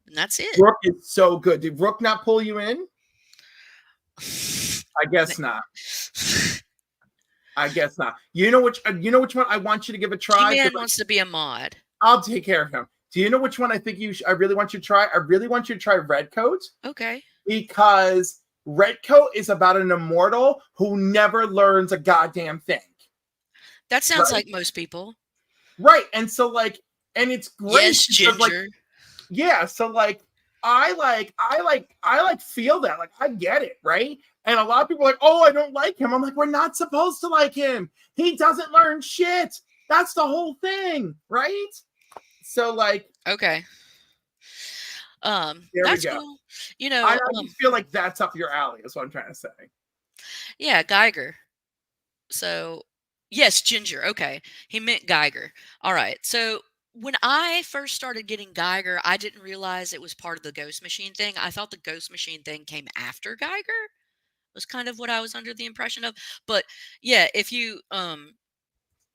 And that's it. Rook is so good. Did Rook not pull you in? I guess not. I guess not. You know which one I want you to give a try? He-Man wants to be a mod. I'll take care of him. Do you know which one I think I really want you to try? I really want you to try Redcoat. Okay. Because Redcoat is about an immortal who never learns a goddamn thing. That sounds Right? like most people. Right. And so like, and it's great. Yes, because, like, Ginger. yeah. So like, I feel that. Like, I get it, right? And a lot of people are like, oh, I don't like him. I'm like, we're not supposed to like him. He doesn't learn shit. That's the whole thing, right? So like, Okay. there That's we go. cool. You know, I just feel like that's up your alley, is what I'm trying to say. yeah, Geiger. So, yes, Ginger. Okay. He meant Geiger. All right. So, when I first started getting Geiger, I didn't realize it was part of the Ghost Machine thing. I thought the Ghost Machine thing came after Geiger. Was kind of what I was under the impression of. But yeah, if you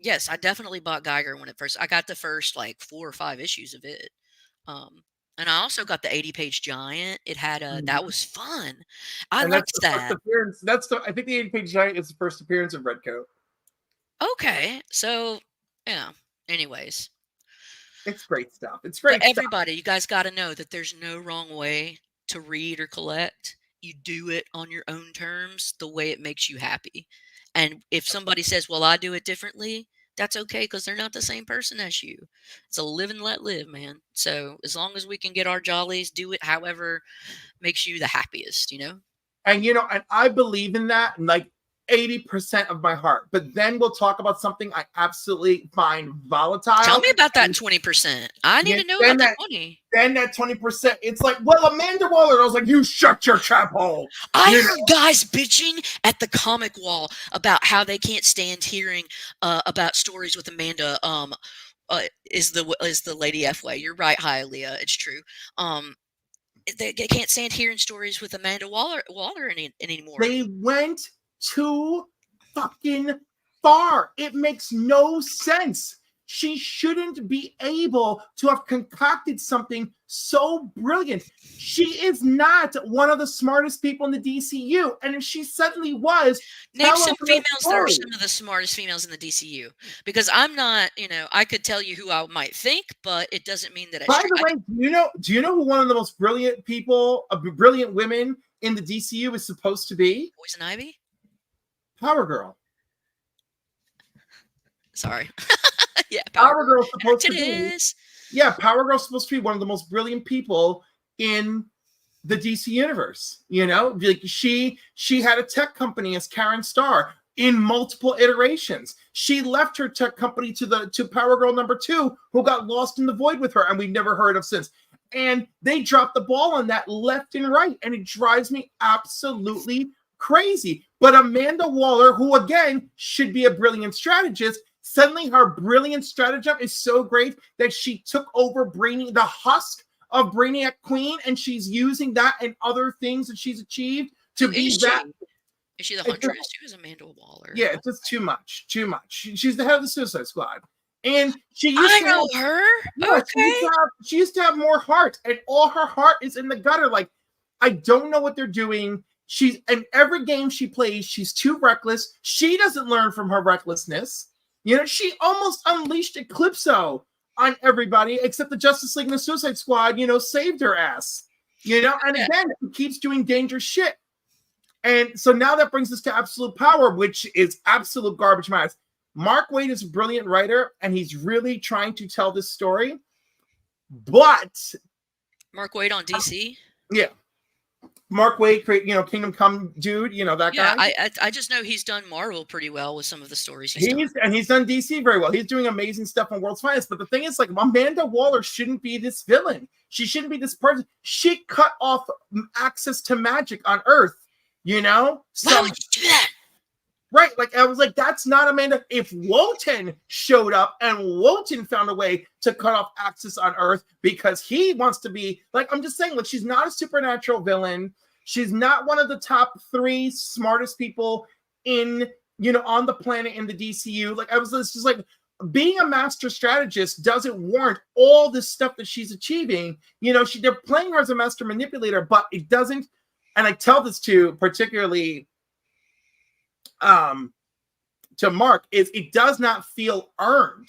yes, I definitely bought Geiger when it first I got the first like 4 or 5 issues of it. Um And I also got the 80-page giant. It had a that was fun. I And that's liked the first that. appearance. I think the 80-page giant is the first appearance of Redcoat. Okay, so yeah. Anyways, It's great stuff. It's but great stuff. everybody, you guys got to know that there's no wrong way to read or collect. You do it on your own terms, the way it makes you happy. And if somebody says, "Well, I do it differently," that's okay because they're not the same person as you. It's a live and let live, man. So as long as we can get our jollies, do it however makes you the happiest, you know? And and I believe in that, and like 80% of my heart. But then we'll talk about something I absolutely find volatile. Tell me about that And 20%. I need to know then about that 20. Then that 20%, it's like, well, Amanda Waller. And I was like, you shut your trap hole. I heard guys bitching at the comic wall about how they can't stand hearing about stories with Amanda. Is the lady F way? You're right, hi Leah. It's true. They can't stand hearing stories with Amanda Waller anymore. They went too fucking far. It makes no sense. She shouldn't be able to have concocted something so brilliant. She is not one of the smartest people in the DCU. And if she suddenly was, name some females that are some of the smartest females in the DCU. Because I'm not, I could tell you who I might think, but it doesn't mean that it's By true. the way, do you know who one of the most brilliant people, brilliant women in the DCU is supposed to be? Poison Ivy? Power Girl. Sorry. Yeah, Power Girl's supposed to be. Is. Yeah, Power Girl's supposed to be one of the most brilliant people in the DC universe. Like she had a tech company as Karen Starr in multiple iterations. She left her tech company to Power Girl #2, who got lost in the void with her, and we've never heard of since. And they dropped the ball on that left and right, and it drives me absolutely crazy. But Amanda Waller, who again should be a brilliant strategist, suddenly her brilliant stratagem is so great that she took over the husk of Brainiac Queen, and she's using that and other things that she's achieved to be that. Is she the Huntress? She was Amanda Waller. Yeah, it's just too much. She's the head of the Suicide Squad. And she used I to know have, her. Yeah, okay. She used to have more heart, and all her heart is in the gutter. Like, I don't know what they're doing. She's in every game she plays, she's too reckless. She doesn't learn from her recklessness. She almost unleashed Eclipso on everybody except the Justice League and the Suicide Squad, saved her ass. And again, she keeps doing dangerous shit. And so now that brings us to Absolute Power, which is absolute garbage mass. Mark Waid is a brilliant writer, and he's really trying to tell this story. But Mark Waid on DC? Yeah. Mark Waid, Kingdom Come dude, that guy. Yeah, I just know he's done Marvel pretty well with some of the stories he's done. And he's done DC very well. He's doing amazing stuff on World's Finest. But the thing is, like, Amanda Waller shouldn't be this villain. She shouldn't be this person. She cut off access to magic on Earth, Why would you do that? Right, like I was like, that's not Amanda. If Wotan showed up and Wotan found a way to cut off access on Earth because he wants to be, like, I'm just saying, like, she's not a supernatural villain. She's not one of the top 3 smartest people in, on the planet in the DCU. Like, I was just like, being a master strategist doesn't warrant all this stuff that she's achieving. They're playing her as a master manipulator, but it doesn't. And I tell this to particularly to Mark, is it does not feel earned,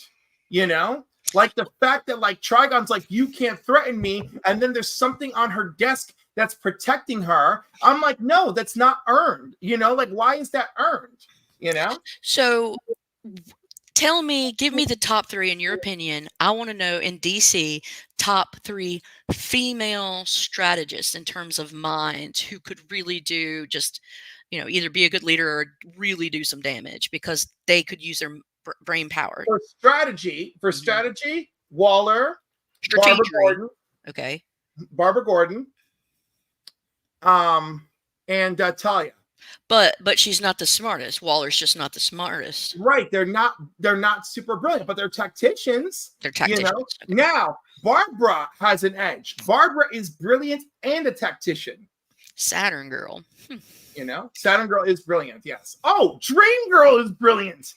like the fact that, like, Trigon's like, you can't threaten me, and then there's something on her desk that's protecting her. I'm like, no, that's not earned. Like, why is that earned? So give me the top 3 in your opinion. I want to know in DC top 3 female strategists in terms of minds who could really do just either be a good leader or really do some damage because they could use their brain power. For strategy, Waller, Barbara Gordon. Okay. Barbara Gordon. And Talia. But she's not the smartest. Waller's just not the smartest. Right. They're not super brilliant, but they're tacticians. They're tacticians. Okay. Now, Barbara has an edge. Barbara is brilliant and a tactician. Saturn Girl. Saturn Girl is brilliant, yes. Oh, Dream Girl is brilliant.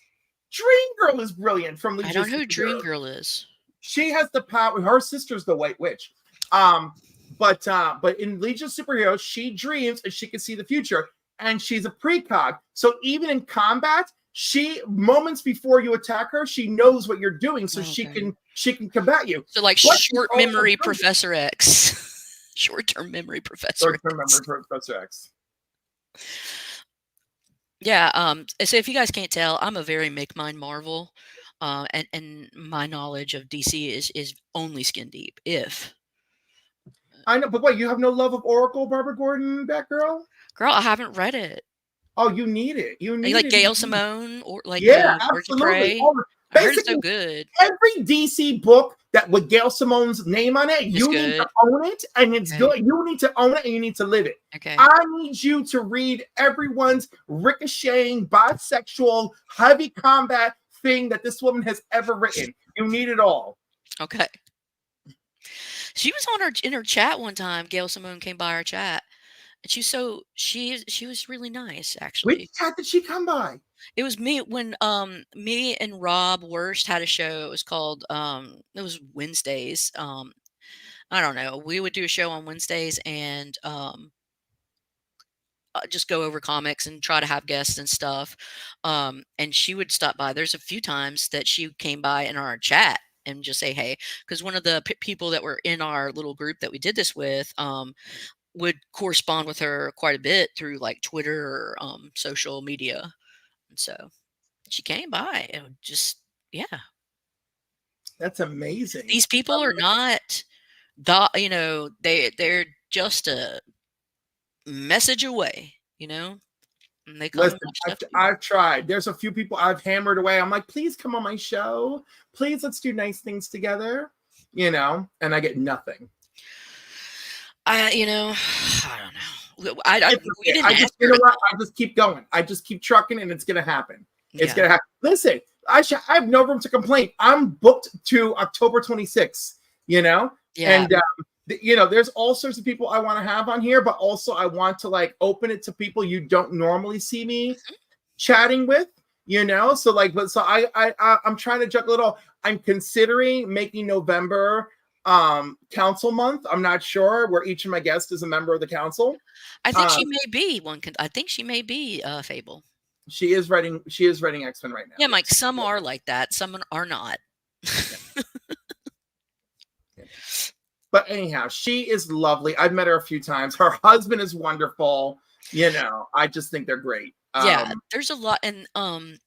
Dream Girl is brilliant from Legion. I don't know who Dream Girl is. She has the power. Her sister's the White Witch. But in Legion of Superheroes, she dreams and she can see the future, and she's a precog. So even in combat, she moments before you attack her, she knows what you're doing, so she can combat you. So like But short memory Professor X, short-term memory Professor X. Yeah. So if you guys can't tell, I'm a very make mine Marvel, and my knowledge of DC is only skin deep. If I know, but wait, you have no love of Oracle, Barbara Gordon, Batgirl? Girl, I haven't read it. Oh, you need it. You need like it. Gail Simone or like absolutely. Birds of Prey. I heard it's so good. Every DC book that with Gail Simone's name on it, you need to own it, and it's good. You need to own it, and you need to live it. Okay. I need you to read everyone's ricocheting, bisexual, heavy combat thing that this woman has ever written. You need it all. Okay. She was on in her chat one time. Gail Simone came by our chat. And she was really nice, actually. Which chat did she come by? It was me when me and Rob Worst had a show. It was called it was Wednesdays. I don't know. We would do a show on Wednesdays and just go over comics and try to have guests and stuff. And she would stop by. There's a few times that she came by in our chat and just say hey, because one of the people that were in our little group that we did this with would correspond with her quite a bit through like Twitter or social media. And so she came by and just, yeah. That's amazing. These people are not, they're just a message away, and they come. Listen, I've tried. There's a few people I've hammered away. I'm like, please come on my show. Please, let's do nice things together, and I get nothing. I don't know. I just keep going. I just keep trucking, and it's gonna happen. It's gonna happen. Listen, I have no room to complain. I'm booked to October 26th. And there's all sorts of people I want to have on here, but also I want to like open it to people you don't normally see me chatting with. So I'm trying to juggle it all. I'm considering making November council month. I'm not sure where each of my guests is a member of the council. I think she may be one. I think she may be Fable. She is writing X-Men right now. Yeah, Mike. Some are like that. Some are not. But anyhow, she is lovely. I've met her a few times. Her husband is wonderful. I just think they're great. There's a lot, and on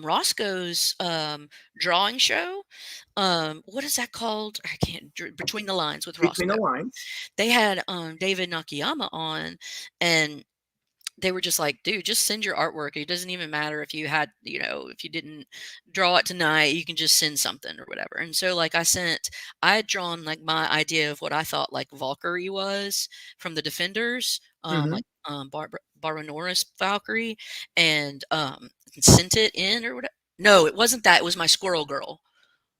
Roscoe's drawing show, what is that called? I can't. Between the Lines with Roscoe. Between the Lines. They had David Nakayama on, and they were just like, dude, just send your artwork. It doesn't even matter if you had, if you didn't draw it tonight, you can just send something or whatever. And so like I had drawn like my idea of what I thought like Valkyrie was from the Defenders, Barbara Norris Valkyrie, and sent it in or whatever. No, it wasn't that. It was my Squirrel Girl.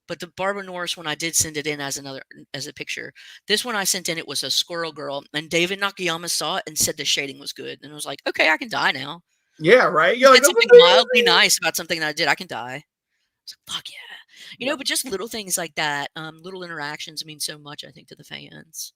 But the Barbara Norris one, I did send it in as a picture. This one I sent in, it was a Squirrel Girl. And David Nakayama saw it and said the shading was good. And I was like, okay, I can die now. Yeah, right? You're like, something mildly nice about something that I did. I can die. I was like, fuck yeah. But just little things like that, little interactions mean so much, I think, to the fans.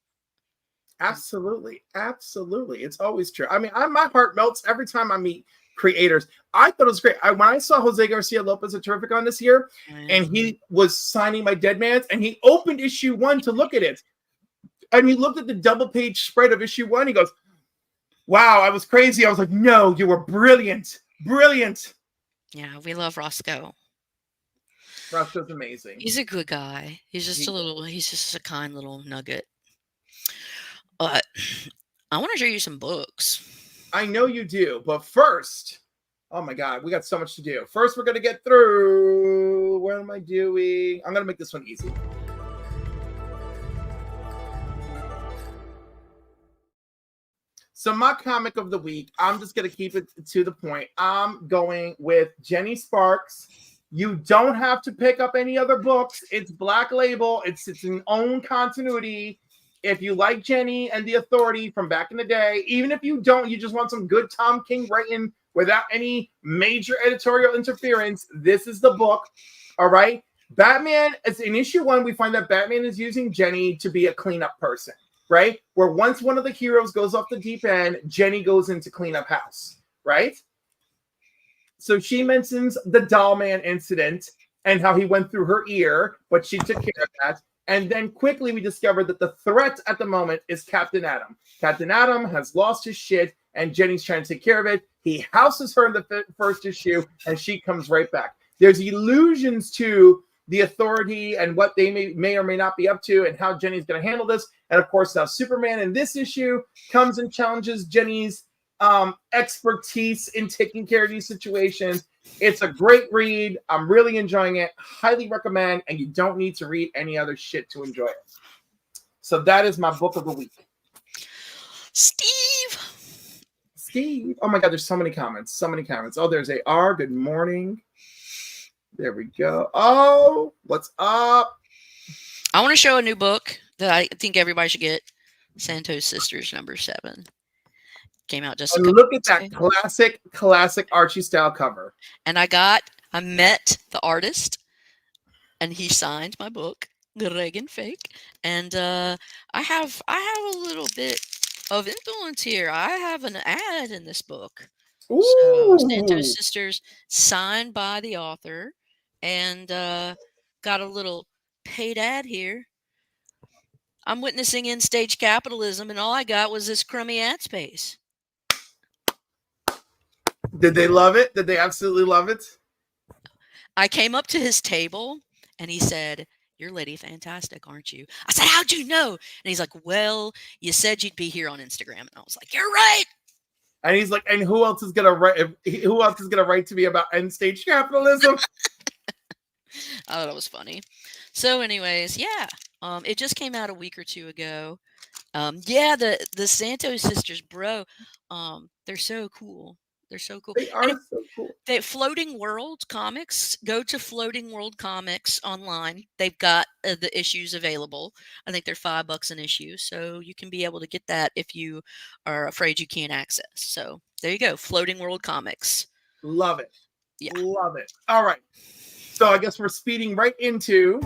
Absolutely. Absolutely. It's always true. I mean, my heart melts every time I meet creators. I thought it was great. When I saw Jose Garcia Lopez at Terrificon this year, and he was signing my Dead Man's, and he opened issue 1 to look at it, and he looked at the double page spread of issue 1. He goes, "Wow, I was crazy." I was like, "No, you were brilliant, brilliant." Yeah, we love Roscoe. Roscoe's amazing. He's a good guy. He's just he's just a kind little nugget. But I want to show you some books. I know you do, but first, oh my God, we got so much to do. First, we're going to get through. What am I doing? I'm going to make this one easy. So my comic of the week, I'm just going to keep it to the point. I'm going with Jenny Sparks. You don't have to pick up any other books. It's Black Label. It's an own continuity. If you like Jenny and the Authority from back in the day, even if you don't, you just want some good Tom King writing without any major editorial interference, this is the book. All right. Batman, it's in issue 1, we find that Batman is using Jenny to be a cleanup person, right? Where once one of the heroes goes off the deep end, Jenny goes in to clean up house, right? So she mentions the doll man incident and how he went through her ear, but she took care of that. And then quickly we discovered that the threat at the moment is Captain Atom. Captain Atom has lost his shit, and Jenny's trying to take care of it. He houses her in the first issue, and she comes right back. There's allusions to the authority and what they may or may not be up to and how Jenny's going to handle this. And of course, now Superman in this issue comes and challenges Jenny's expertise in taking care of these situations. It's a great read. I'm really enjoying it. Highly recommend, and you don't need to read any other shit to enjoy it. So that is my book of the week. Steve. Oh my God, there's so many comments. Oh, there's AR. Good morning. There we go. Oh, what's up? I want to show a new book that I think everybody should get. Santos Sisters #7. Came out just a couple look at that ago. classic Archie style cover. And I met the artist, and he signed my book, Greg and Fake. And I have a little bit of influence here. I have an ad in this book. Ooh. So Santos Sisters, signed by the author, and got a little paid ad here. I'm witnessing in-stage capitalism, and all I got was this crummy ad space. Did they love it? Did they absolutely love it? I came up to his table, and he said, "You're Lady Fantastic, aren't you?" I said, "How'd you know?" And he's like, "Well, you said you'd be here on Instagram." And I was like, "You're right." And he's like, "And who else is gonna write? Who else is gonna write to me about end-stage capitalism?" I thought it was funny. So, anyways, yeah, it just came out a week or 2 ago. Yeah, the Santos Sisters, bro, they're so cool. They're so cool. They are so cool. They Floating World Comics. Go to Floating World Comics online. They've got the issues available. I think they're $5 an issue, so you can be able to get that if you are afraid you can't access. So there you go, Floating World Comics. Love it. Yeah, love it. All right, so I guess we're speeding right into.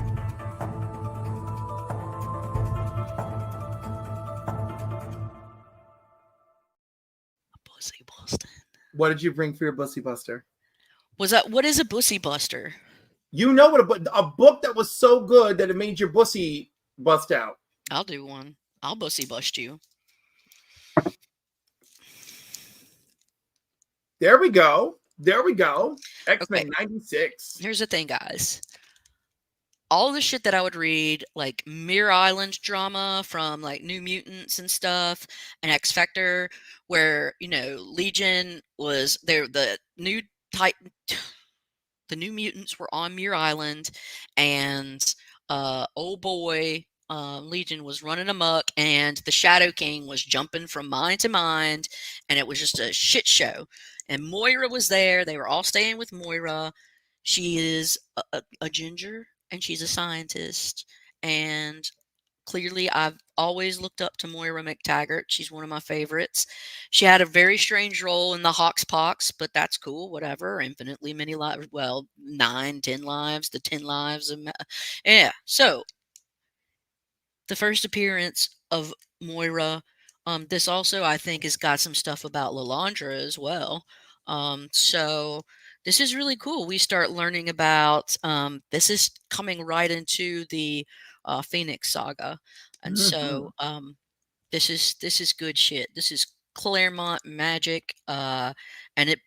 Bussy Boston. What did you bring for your Bussy Buster? What is a Bussy Buster? You know what a book that was so good that it made your bussy bust out. I'll do one. I'll Bussy bust you. There we go. X-Men 96. Here's the thing, guys. All the shit that I would read, like Mirror Island drama from like New Mutants and stuff, and X Factor, where Legion was there. The New Mutants were on Mirror Island, and old boy Legion was running amok, and the Shadow King was jumping from mind to mind, and it was just a shit show. And Moira was there. They were all staying with Moira. She is a ginger, and she's a scientist. And clearly, I've always looked up to Moira McTaggart. She's one of my favorites. She had a very strange role in the Hoxpox, but that's cool. Whatever. Infinitely many lives. Well, 9, 10 lives. The 10 lives. Yeah. So, the first appearance of Moira. This also, I think, has got some stuff about Lilandra as well. So this is really cool. We start learning about this is coming right into the Phoenix saga, and so this is good shit. This is Claremont magic, and it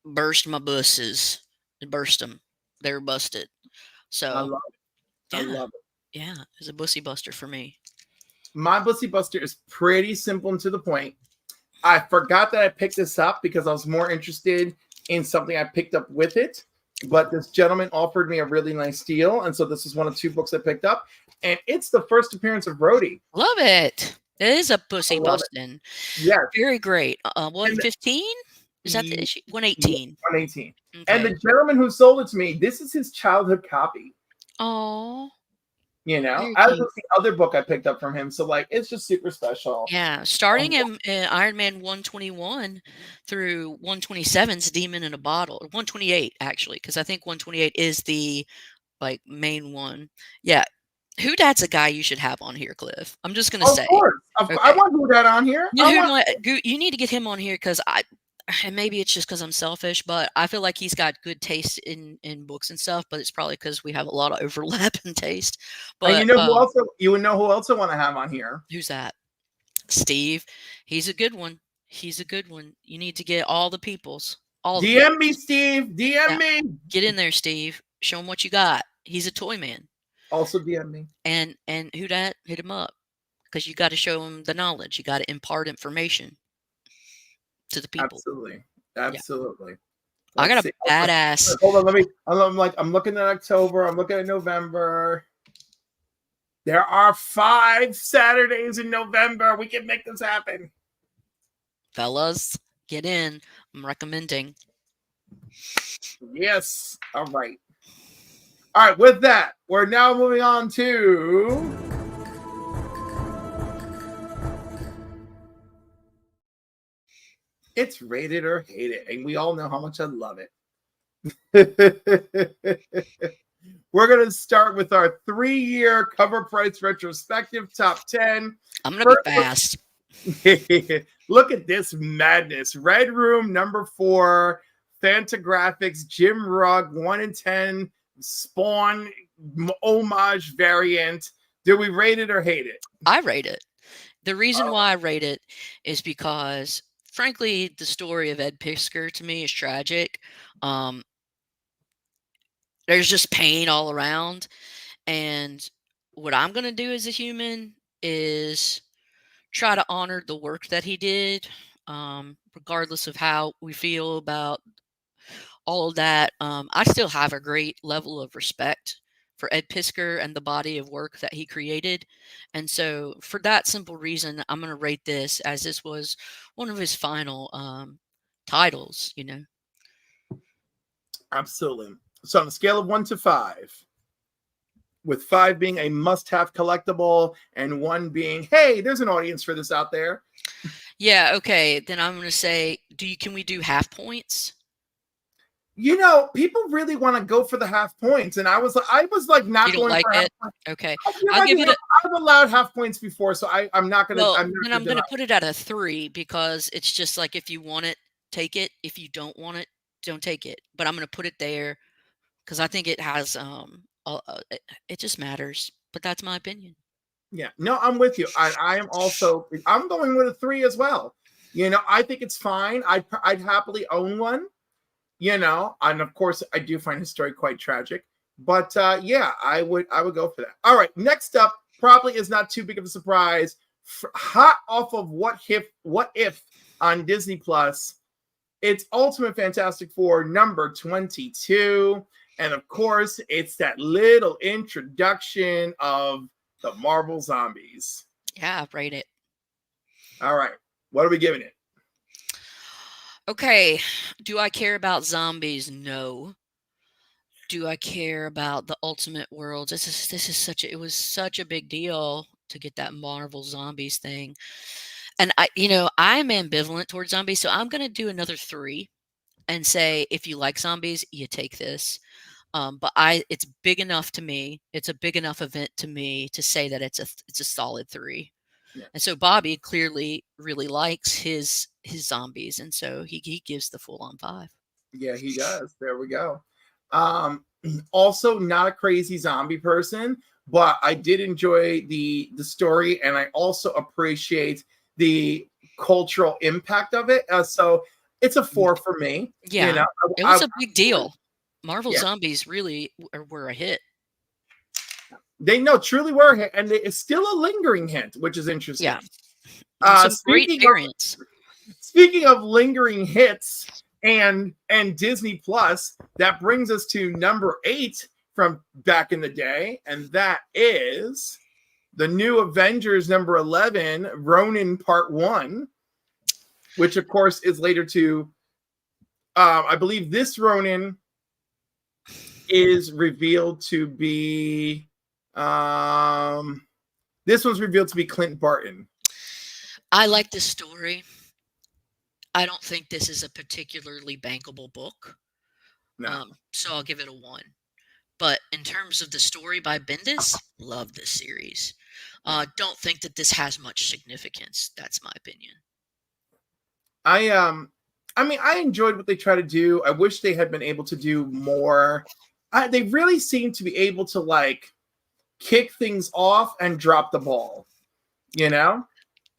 burst my busses. It burst them. They were busted. So I love it. I love it. Yeah, it's a Bussy Buster for me. My Bussy Buster is pretty simple and to the point. I forgot that I picked this up because I was more interested in something I picked up with it. But this gentleman offered me a really nice deal. And so this is one of 2 books I picked up. And it's the first appearance of Rhodey. Love it. It is a Bussy Bustin'. Yes. Very great. 115? Is that the issue? 118. 118. Okay. And the gentleman who sold it to me, this is his childhood copy. Oh. As was the other book I picked up from him. So, it's just super special. Yeah. Starting in Iron Man 121 through 127's Demon in a Bottle. 128, actually, because I think 128 is the like main one. Yeah. Who Dad's a guy you should have on here, Cliff. I'm just gonna Of say. course. I Okay. want Who Dat on here. You know, you need to get him on here because and maybe it's just because I'm selfish, but I feel like he's got good taste in books and stuff. But it's probably because we have a lot of overlap in taste. And But you would know who else I want to have on here? who's that? Steve. He's a good one. He's a good one. You need to get all the peoples. All the DM me, peoples. Steve. DM me. Get in there, Steve. Show him what you got. He's a toy man. Also DM me. And who dat? Hit him up because you got to show him the knowledge. You got to impart information to the people. Absolutely. Absolutely. I got a badass. Hold on, I'm looking at October. I'm looking at November. There are 5 Saturdays in November. We can make this happen. Fellas, get in. I'm recommending. Yes. All right. All right. With that, we're now moving on to It's Rated or Hate It, and we all know how much I love it. We're going to start with our 3-year cover price retrospective top 10. I'm going to be fast. Look at this madness. Red Room, number 4. Fantagraphics, Jim Rugg, 1 in 10. Spawn, homage variant. Do we rate it or hate it? I rate it. The reason why I rate it is because, frankly, the story of Ed Piskor to me is tragic. There's just pain all around. And what I'm going to do as a human is try to honor the work that he did, regardless of how we feel about all of that. I still have a great level of respect for Ed Piskor and the body of work that he created. And so for that simple reason, I'm going to rate this as this was one of his final titles, you know. Absolutely. So on a scale of 1 to 5, with 5 being a must-have collectible and 1 being, hey, there's an audience for this out there. Yeah, okay. Then I'm going to say, can we do half points? You know, people really want to go for the half points, and I was like not going for half points. Okay, I'll give it. I've allowed half points before, so I'm not going to. Well, then I'm going to put it at a 3 because it's just like if you want it, take it. If you don't want it, don't take it. But I'm going to put it there because I think it has it just matters. But that's my opinion. Yeah, no, I'm with you. I am also. I'm going with a 3 as well. You know, I think it's fine. I'd happily own one. You know, and of course, I do find his story quite tragic. But yeah, I would go for that. All right, next up probably is not too big of a surprise. Hot off of What If on Disney Plus, it's Ultimate Fantastic Four number 22, and of course, it's that little introduction of the Marvel zombies. Yeah, rate it. All right, what are we giving it? Okay, do I care about zombies? No. Do I care about the Ultimate Worlds? It was such a big deal to get that Marvel Zombies thing. And I'm ambivalent towards zombies, so I'm going to do another 3 and say if you like zombies, you take this. But it's big enough to me. It's a big enough event to me to say that it's a solid 3. Yeah. And so Bobby clearly really likes his zombies, and so he gives the full on 5. Yeah, he does. There we go. Also not a crazy zombie person, but I did enjoy the story, and I also appreciate the cultural impact of it. So it's a 4 for me. Yeah, you know, it was a big deal. Marvel Zombies really were a hit. They truly were a hit, and it's still a lingering hit, which is interesting. Yeah, some great variants. Speaking of lingering hits and Disney Plus, that brings us to number 8 from back in the day, and that is the new Avengers number 11, Ronin Part 1, which of course is later to, I believe this Ronin is revealed to be, this one's revealed to be Clint Barton. I like this story. I don't think this is a particularly bankable book. No. So I'll give it a 1. But in terms of the story by Bendis, love this series. Don't think that this has much significance. That's my opinion. I mean, I enjoyed what they try to do. I wish they had been able to do more. They really seem to be able to like kick things off and drop the ball, you know.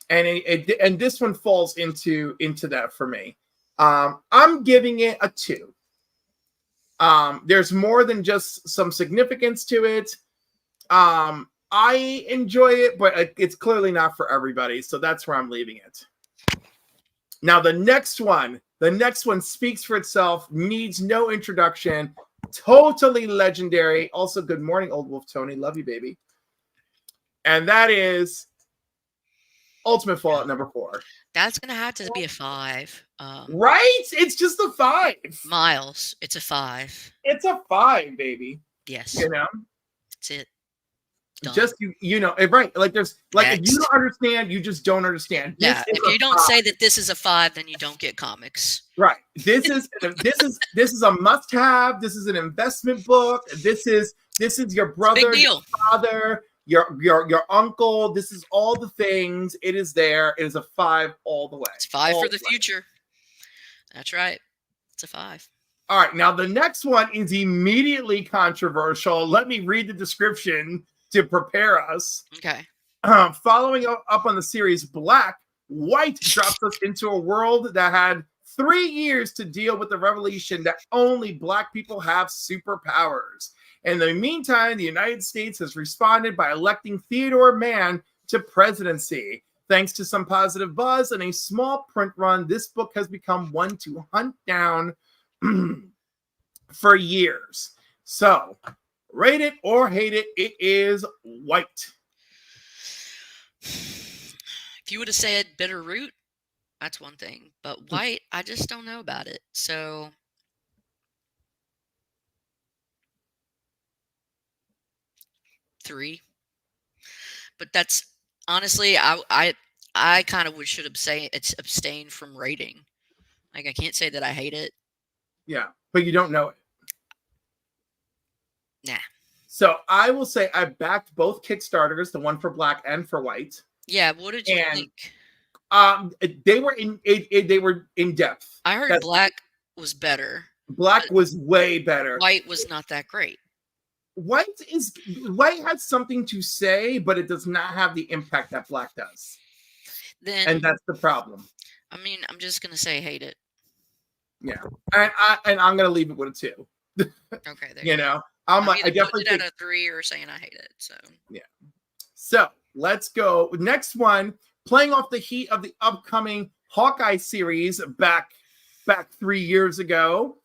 And and this one falls into that for me. I'm giving it a 2. There's more than just some significance to it. I enjoy it, but it's clearly not for everybody. So that's where I'm leaving it. Now, the next one speaks for itself, needs no introduction, totally legendary. Also, good morning, Old Wolf Tony. Love you, baby. And that is Ultimate Fallout number 4. That's going to have to be a 5. Right? It's just a 5. Miles, it's a 5. It's a 5, baby. Yes. You know? That's it. Done. Just you know, right? Like there's like if you don't understand, you just don't understand. Yeah, if you don't say that this is a 5, then you don't get comics. Right. This is a must-have. This is an investment book. This is your brother, your father, your uncle. This is all the things. It is there. It is a 5 all the way. It's 5 for the future. That's right. It's a 5. All right. Now the next one is immediately controversial. Let me read the description to prepare us. Okay. Following up on the series Black, White drops us into a world that had 3 years to deal with the revelation that only Black people have superpowers. In the meantime, the United States has responded by electing Theodore Mann to presidency. Thanks to some positive buzz and a small print run, this book has become one to hunt down for years. So, rate it or hate it, it is White. If you would have said Bitter Root, that's one thing. But White, I just don't know about it. So 3. But that's honestly, I kind of should abstain from rating. Like I can't say that I hate it. Yeah, but you don't know it. Nah. So I will say I backed both Kickstarters, the one for Black and for White. Yeah, what did you think? They were in depth. I heard Black was better. Black was way better. White was not that great. White has something to say, but it does not have the impact that Black does. And that's the problem. I mean, I'm just gonna say hate it. Yeah, and I'm gonna leave it with a 2. Okay, there you know. I definitely put it at a 3 or saying I hate it. So yeah. So let's go. Next one, playing off the heat of the upcoming Hawkeye series back 3 years ago.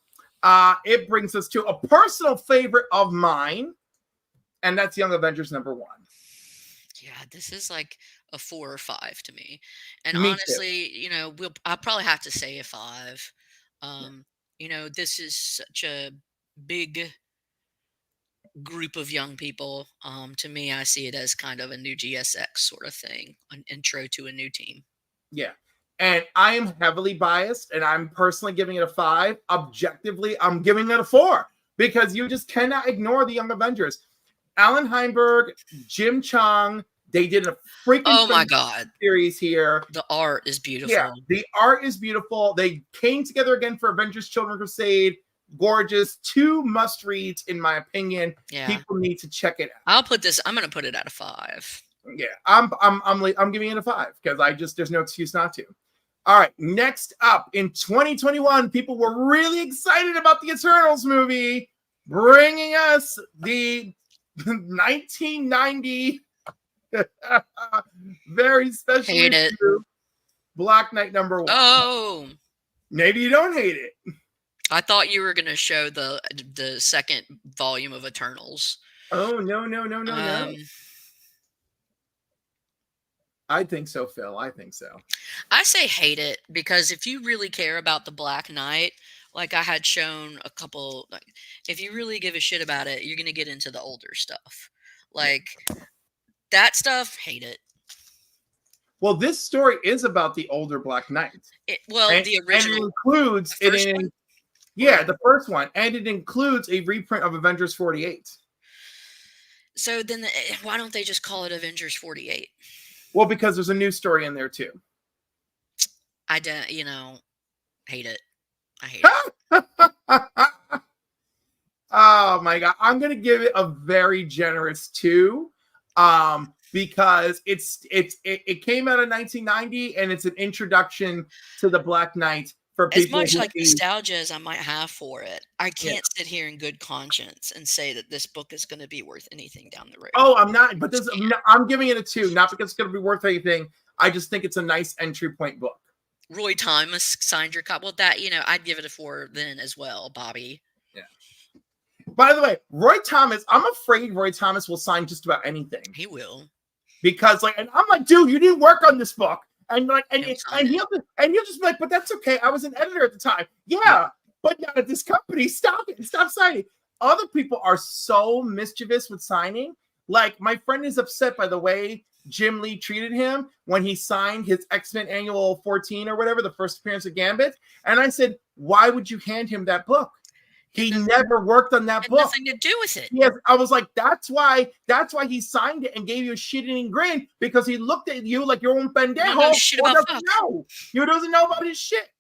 It brings us to a personal favorite of mine, and that's Young Avengers number 1. Yeah, this is like a 4 or 5 to me. And me honestly, too. you know, I'll probably have to say a 5. You know, this is such a big group of young people. To me, I see it as kind of a new GSX sort of thing, an intro to a new team. Yeah. And I am heavily biased, and I'm personally giving it a 5. Objectively, I'm giving it a 4 because you just cannot ignore the Young Avengers. Alan Heinberg, Jim Chung, they did a freaking series here. The art is beautiful. Yeah, the art is beautiful. They came together again for Avengers Children Crusade. Gorgeous. 2 must reads, in my opinion. Yeah. People need to check it out. I'm going to put it at a 5. Yeah, I'm giving it a 5 because there's no excuse not to. All right, next up in 2021, people were really excited about the Eternals movie, bringing us the 1990 very special issue, Black Knight number 1. Oh, maybe you don't hate it. I thought you were going to show the second volume of Eternals. Oh, no. I think so, Phil. I think so. I say hate it because if you really care about the Black Knight, like I had shown a couple, like if you really give a shit about it, you're going to get into the older stuff. Like that stuff, hate it. Well, this story is about the older Black Knight. The original. And it includes Yeah, the first one, and it includes a reprint of Avengers 48. So then, why don't they just call it Avengers 48? Well, because there's a new story in there too. I don't, hate it. I hate it. Oh my god, I'm gonna give it a very generous 2, because it came out in 1990, and it's an introduction to the Black Knight for people. As much like nostalgia as I might have for it, I can't sit here in good conscience and say that this book is going to be worth anything down the road. Oh, I'm not, but I'm giving it a 2, not because it's going to be worth anything. I just think it's a nice entry point book. Roy Thomas signed your copy. Well, that, I'd give it a 4 then as well, Bobby. Yeah. By the way, Roy Thomas, I'm afraid Roy Thomas will sign just about anything. He will. Because and I'm like, dude, you didn't work on this book. And he'll just be like, but that's okay. I was an editor at the time. Yeah, but not at this company. Stop it. Stop signing. Other people are so mischievous with signing. Like, my friend is upset by the way Jim Lee treated him when he signed his X-Men Annual 14 or whatever, the first appearance of Gambit. And I said, why would you hand him that book? He never worked on that book. Nothing to do with it. Yes, I was like, that's why he signed it and gave you a shit-eating grin, because he looked at you like your own pendejo. You doesn't know about his shit.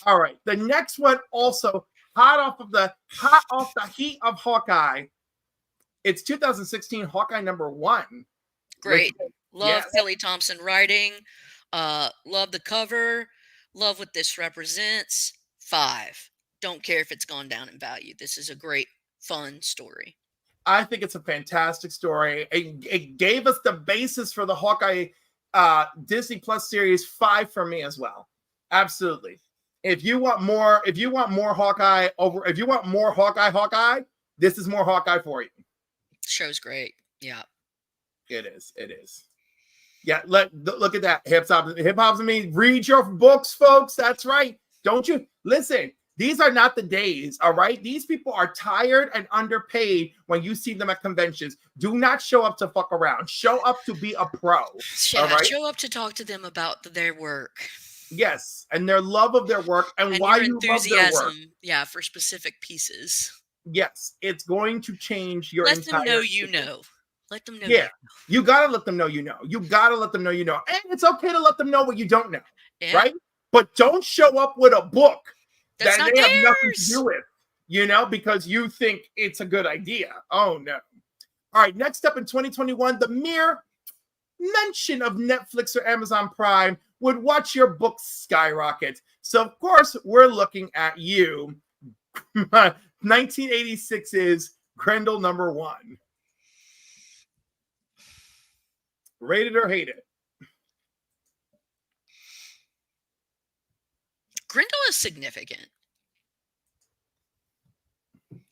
All right, the next one also hot off the heat of Hawkeye. It's 2016 Hawkeye #1. Great. Love Kelly Thompson writing. Love the cover. Love what this represents. 5. Don't care if it's gone down in value. This is a great, fun story. I think it's a fantastic story. It gave us the basis for the Hawkeye Disney Plus series. 5 for me as well. Absolutely. If you want more Hawkeye Hawkeye, this is more Hawkeye for you. Show's great. Yeah. It is. Yeah, look at that. Hip hop's me. Read your books, folks. That's right. Don't you listen? These are not the days, all right? These people are tired and underpaid when you see them at conventions. Do not show up to fuck around. Show up to be a pro. Yeah, all right? Show up to talk to them about their work. Yes, and their love of their work and why you love their work. Yeah, for specific pieces. Yes, it's going to change your Let entire... them know you know. Let them know. Yeah, you got to let them know you know. You got to let them know you know. And it's okay to let them know what you don't know, right? But don't show up with a book that they have nothing to do with, because you think it's a good idea. Oh, no. All right, next up in 2021, the mere mention of Netflix or Amazon Prime would watch your books skyrocket. So, of course, we're looking at you. 1986's Grendel #1. Rate it or hate it? Grendel is significant.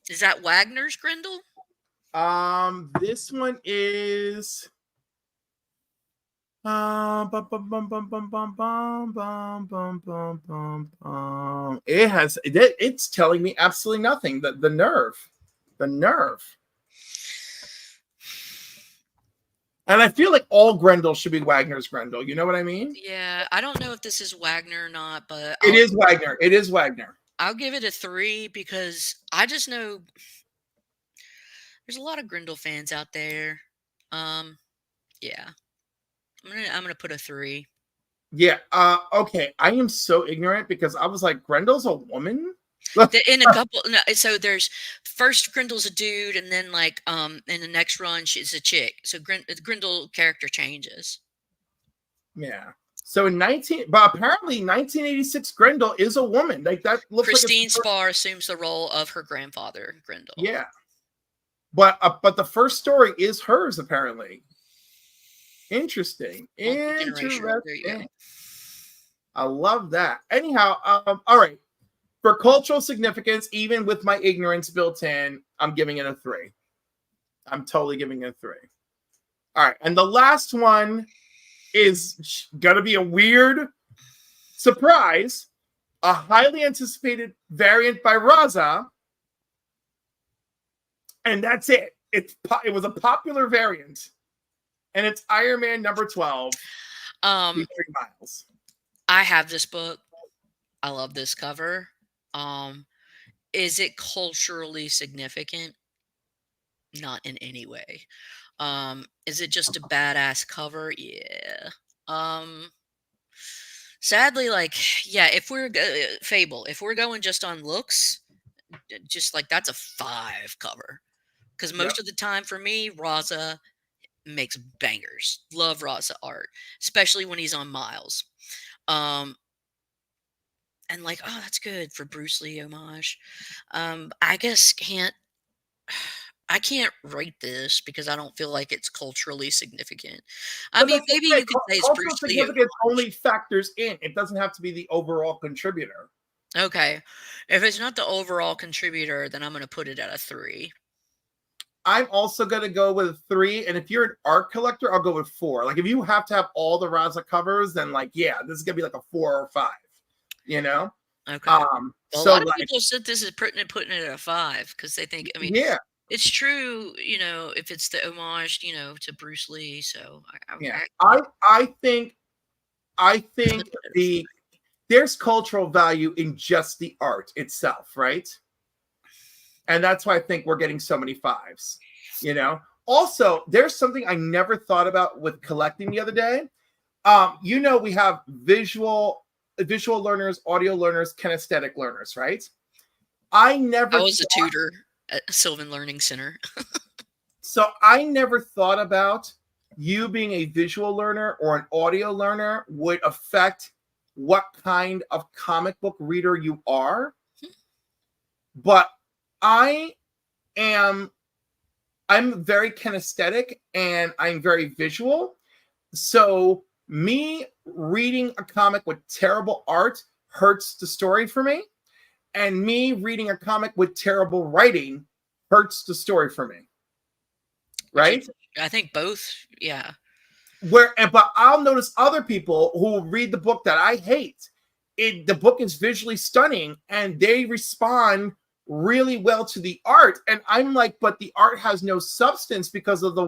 Is that Wagner's Grendel? This one is it's telling me absolutely nothing. The nerve. And I feel like all Grendel should be Wagner's Grendel. You know what I mean? Yeah, I don't know if this is Wagner or not, but it is Wagner. It is Wagner. I'll give it a 3 because I just know there's a lot of Grendel fans out there. Yeah. I'm gonna put a 3. Yeah. Okay. I am so ignorant because I was like, Grendel's a woman? In a couple, no, so there's first Grendel's a dude, and then in the next run she's a chick. So the Grendel character changes. Yeah. So but apparently 1986 Grendel is a woman. Like that looks Christine Spar assumes the role of her grandfather, Grendel. Yeah. But the first story is hers apparently. Interesting. There you go. I love that. Anyhow, all right. For cultural significance, even with my ignorance built in, I'm giving it a 3. I'm totally giving it a 3. All right. And the last one is going to be a weird surprise. A highly anticipated variant by Raza. And that's it. It was a popular variant. And it's Iron Man #12. Featuring Miles. I have this book. I love this cover. is it culturally significant? Not in any way. Is it just a badass cover? Yeah. Um, Sadly, like, yeah, if we're Fable, if we're going just on looks, just like that's a 5 cover. Because Yep. most of the time for me, Raza makes bangers. Love Raza art, especially when he's on Miles. Um, and like, oh, that's good for Bruce Lee homage. I guess I can't rate this because I don't feel like it's culturally significant. I But mean, that's maybe okay. you could say it's Cultural Bruce Lee significance homage. only factors in. It doesn't have to be the overall contributor. Okay, if it's not the overall contributor, then I'm going to put it at a 3. I'm also going to go with a 3. And if you're an art collector, I'll go with 4. Like, if you have to have all the Raza covers, then, like, yeah, this is going to be like a 4 or 5, you know? Okay. Well, a So, lot of like, people said this is putting it at a 5 because they think. I mean, yeah, it's true. If it's the homage, to Bruce Lee. So yeah. yeah, I think I'm gonna put it at a 4. there's cultural value in just the art itself, right? And that's why I think we're getting so many 5s, you know? Also, there's something I never thought about with collecting the other day. We have visual learners, audio learners, kinesthetic learners, right? I I never was a thought tutor at Sylvan Learning Center. I never thought about you being a visual learner or an audio learner would affect what kind of comic book reader you are. But I am I'm very kinesthetic and I'm very visual. So me reading a comic with terrible art hurts the story for me. And me reading a comic with terrible writing hurts the story for me. Right? I think both. Yeah. But I'll notice other people who read the book that I hate. The book is visually stunning and they respond really well to the art, and I'm like, but the art has no substance because of the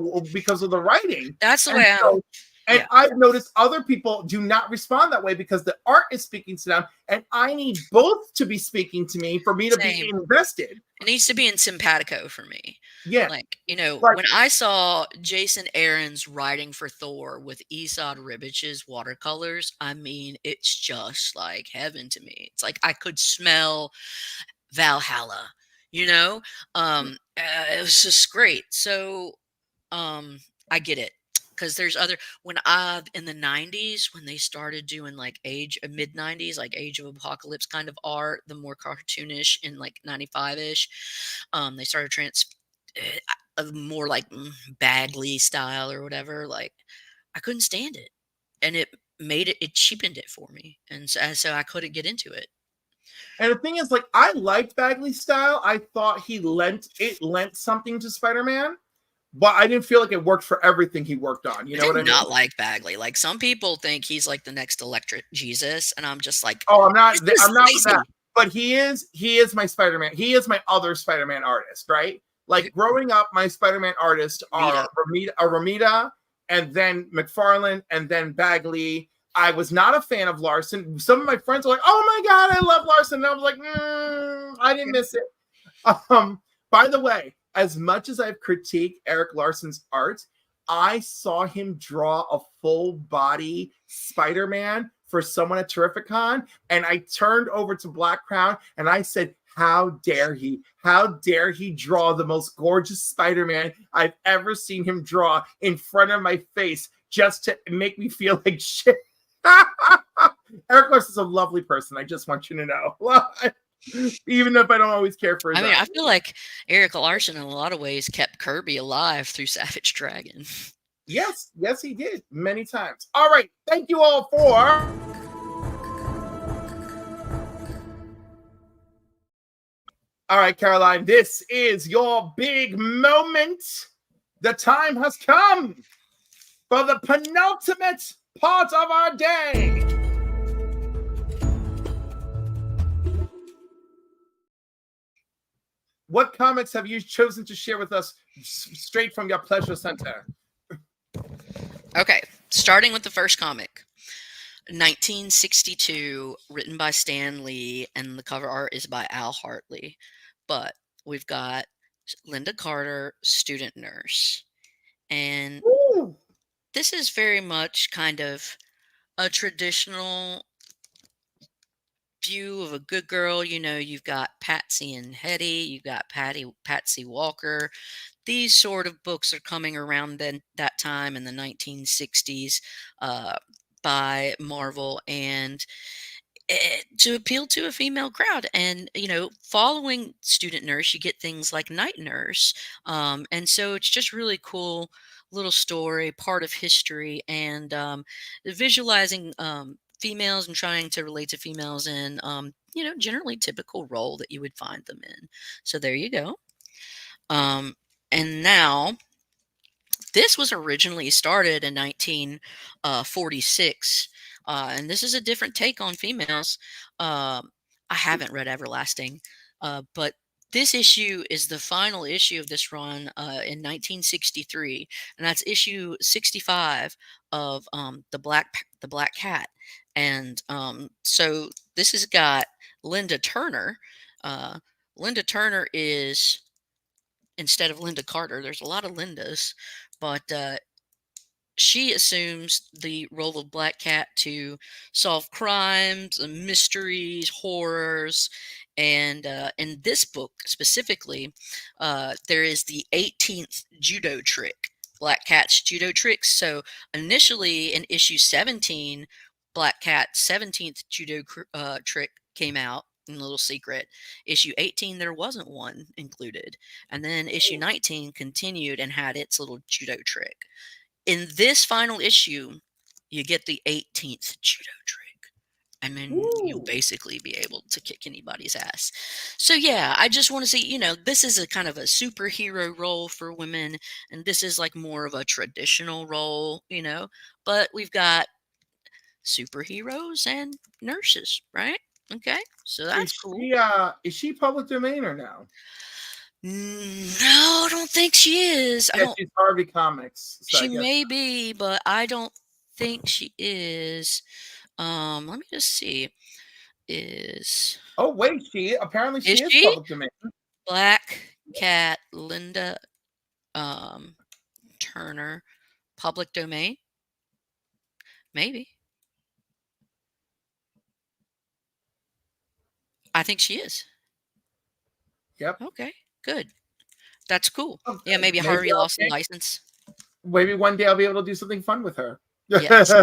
writing. That's the And way so, and yeah. I've noticed other people do not respond that way because the art is speaking to them, and I need both to be speaking to me for me to be Same. invested. It needs to be in simpatico for me. Yeah, Like, like when I saw Jason Aaron's writing for Thor with Esad Ribich's watercolors, I mean, it's just like heaven to me. It's like I could smell Valhalla, you know? It was just great. So, I get it. Because there's other when I in the 90s when they started doing like mid 90s like Age of Apocalypse kind of art, the more cartoonish in like 95ish, they started more like Bagley style or whatever. Like I couldn't stand it, and it cheapened it for me, and so I couldn't get into it. And the thing is, like, I liked Bagley's style. I thought he lent something to Spider-Man, but I didn't feel like it worked for everything he worked on. You I know what I did mean? not like Bagley. Like some people think he's like the next Electric Jesus, and I'm just like, Oh, this is I'm not lazy. that. But he is my Spider-Man. He is my other Spider-Man artist, right? Like growing up, my Spider-Man artists are Ramita, and then McFarlane, and then Bagley. I was not a fan of Larson. Some of my friends were like, "Oh my god, I love Larson." And I was like, I didn't miss it. By the way, as much as I've critiqued Eric Larson's art, I saw him draw a full body Spider-Man for someone at Terrificon, and I turned over to Black Crown and I said, how dare he? How dare he draw the most gorgeous Spider-Man I've ever seen him draw in front of my face just to make me feel like shit. Eric Larson's a lovely person. I just want you to know. Even if I don't always care for his I art. feel like Eric Larson in a lot of ways kept Kirby alive through Savage Dragon. Yes, he did many times. All right, thank you all for. All right, Caroline, this is your big moment. The time has come for the penultimate part of our day. What comics have you chosen to share with us straight from your pleasure center? Okay, starting with the first comic. 1962, written by Stan Lee, and the cover art is by Al Hartley. but we've got Linda Carter, student nurse. And Woo! this is very much kind of a traditional view of a good girl. You've got Patsy and Hetty, you've got Patsy Walker. These sort of books are coming around then that time in the 1960s uh, by Marvel, and to appeal to a female crowd. And following student nurse, you get things like night nurse, and so it's just really cool little story, part of history, and visualizing females and trying to relate to females in generally typical role that you would find them in. So there you go. And now this was originally started in 1946, and this is a different take on females. I haven't read Everlasting, but this issue is the final issue of this run in 1963, and that's issue 65 of the Black Cat. And so this has got Linda Turner. Uh, Linda Turner is, instead of Linda Carter, there's a lot of Lindas, but she assumes the role of Black Cat to solve crimes, mysteries, horrors. And in this book specifically, there is the 18th judo trick, Black Cat's judo tricks. So initially in issue 17, Black Cat's 17th judo trick came out in a little secret. Issue 18, there wasn't one included. And then issue 19 continued and had its little judo trick. In this final issue, you get the 18th judo trick, and then you'll Woo! basically be able to kick anybody's ass. So yeah, I just want to say, this is a kind of a superhero role for women, and this is like more of a traditional role, but we've got superheroes and nurses, right? Okay, so that's cool. Is she public domain or no? No, I don't think she is. Yeah, she's Harvey Comics. So She may be, but I don't think she is. Let me just see. Oh wait, apparently she is She public domain. Black Cat Linda Turner public domain? Maybe. I think she is. Yep. Okay, good. That's cool. Okay. Yeah, maybe Harvey lost the license. Maybe one day I'll be able to do something fun with her. Yes.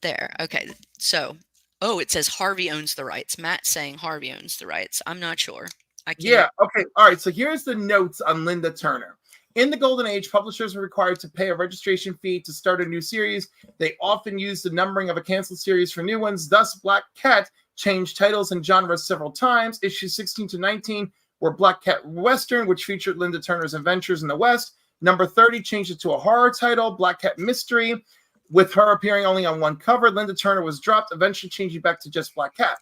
There. Okay. So, it says Harvey owns the rights. Matt's saying Harvey owns the rights. I'm not sure. I can't. Yeah. Okay. All right. So here's the notes on Linda Turner. In the Golden Age, publishers were required to pay a registration fee to start a new series. They often used the numbering of a canceled series for new ones. Thus, Black Cat changed titles and genres several times. Issues 16 to 19 were Black Cat Western, which featured Linda Turner's adventures in the West. Number 30 changed it to a horror title, Black Cat Mystery, with her appearing only on one cover. Linda Turner was dropped, eventually changing back to just Black Cat.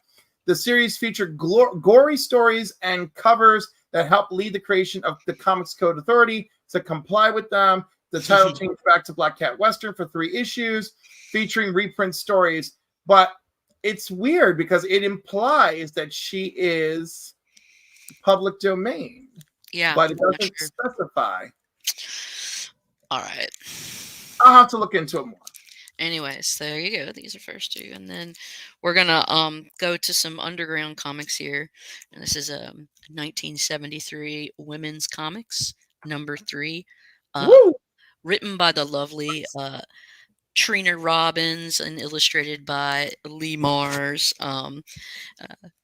The series featured gory stories and covers that helped lead the creation of the Comics Code Authority to comply with them. The title changed back to Black Cat Western for 3 issues, featuring reprint stories. But it's weird because it implies that she is public domain. Yeah. But it doesn't specify. All right. I'll have to look into it more. Anyways, there you go. These are first 2, and then we're gonna go to some underground comics here. And this is 1973 women's comics number 3, written by the lovely Trina Robbins and illustrated by Lee Mars.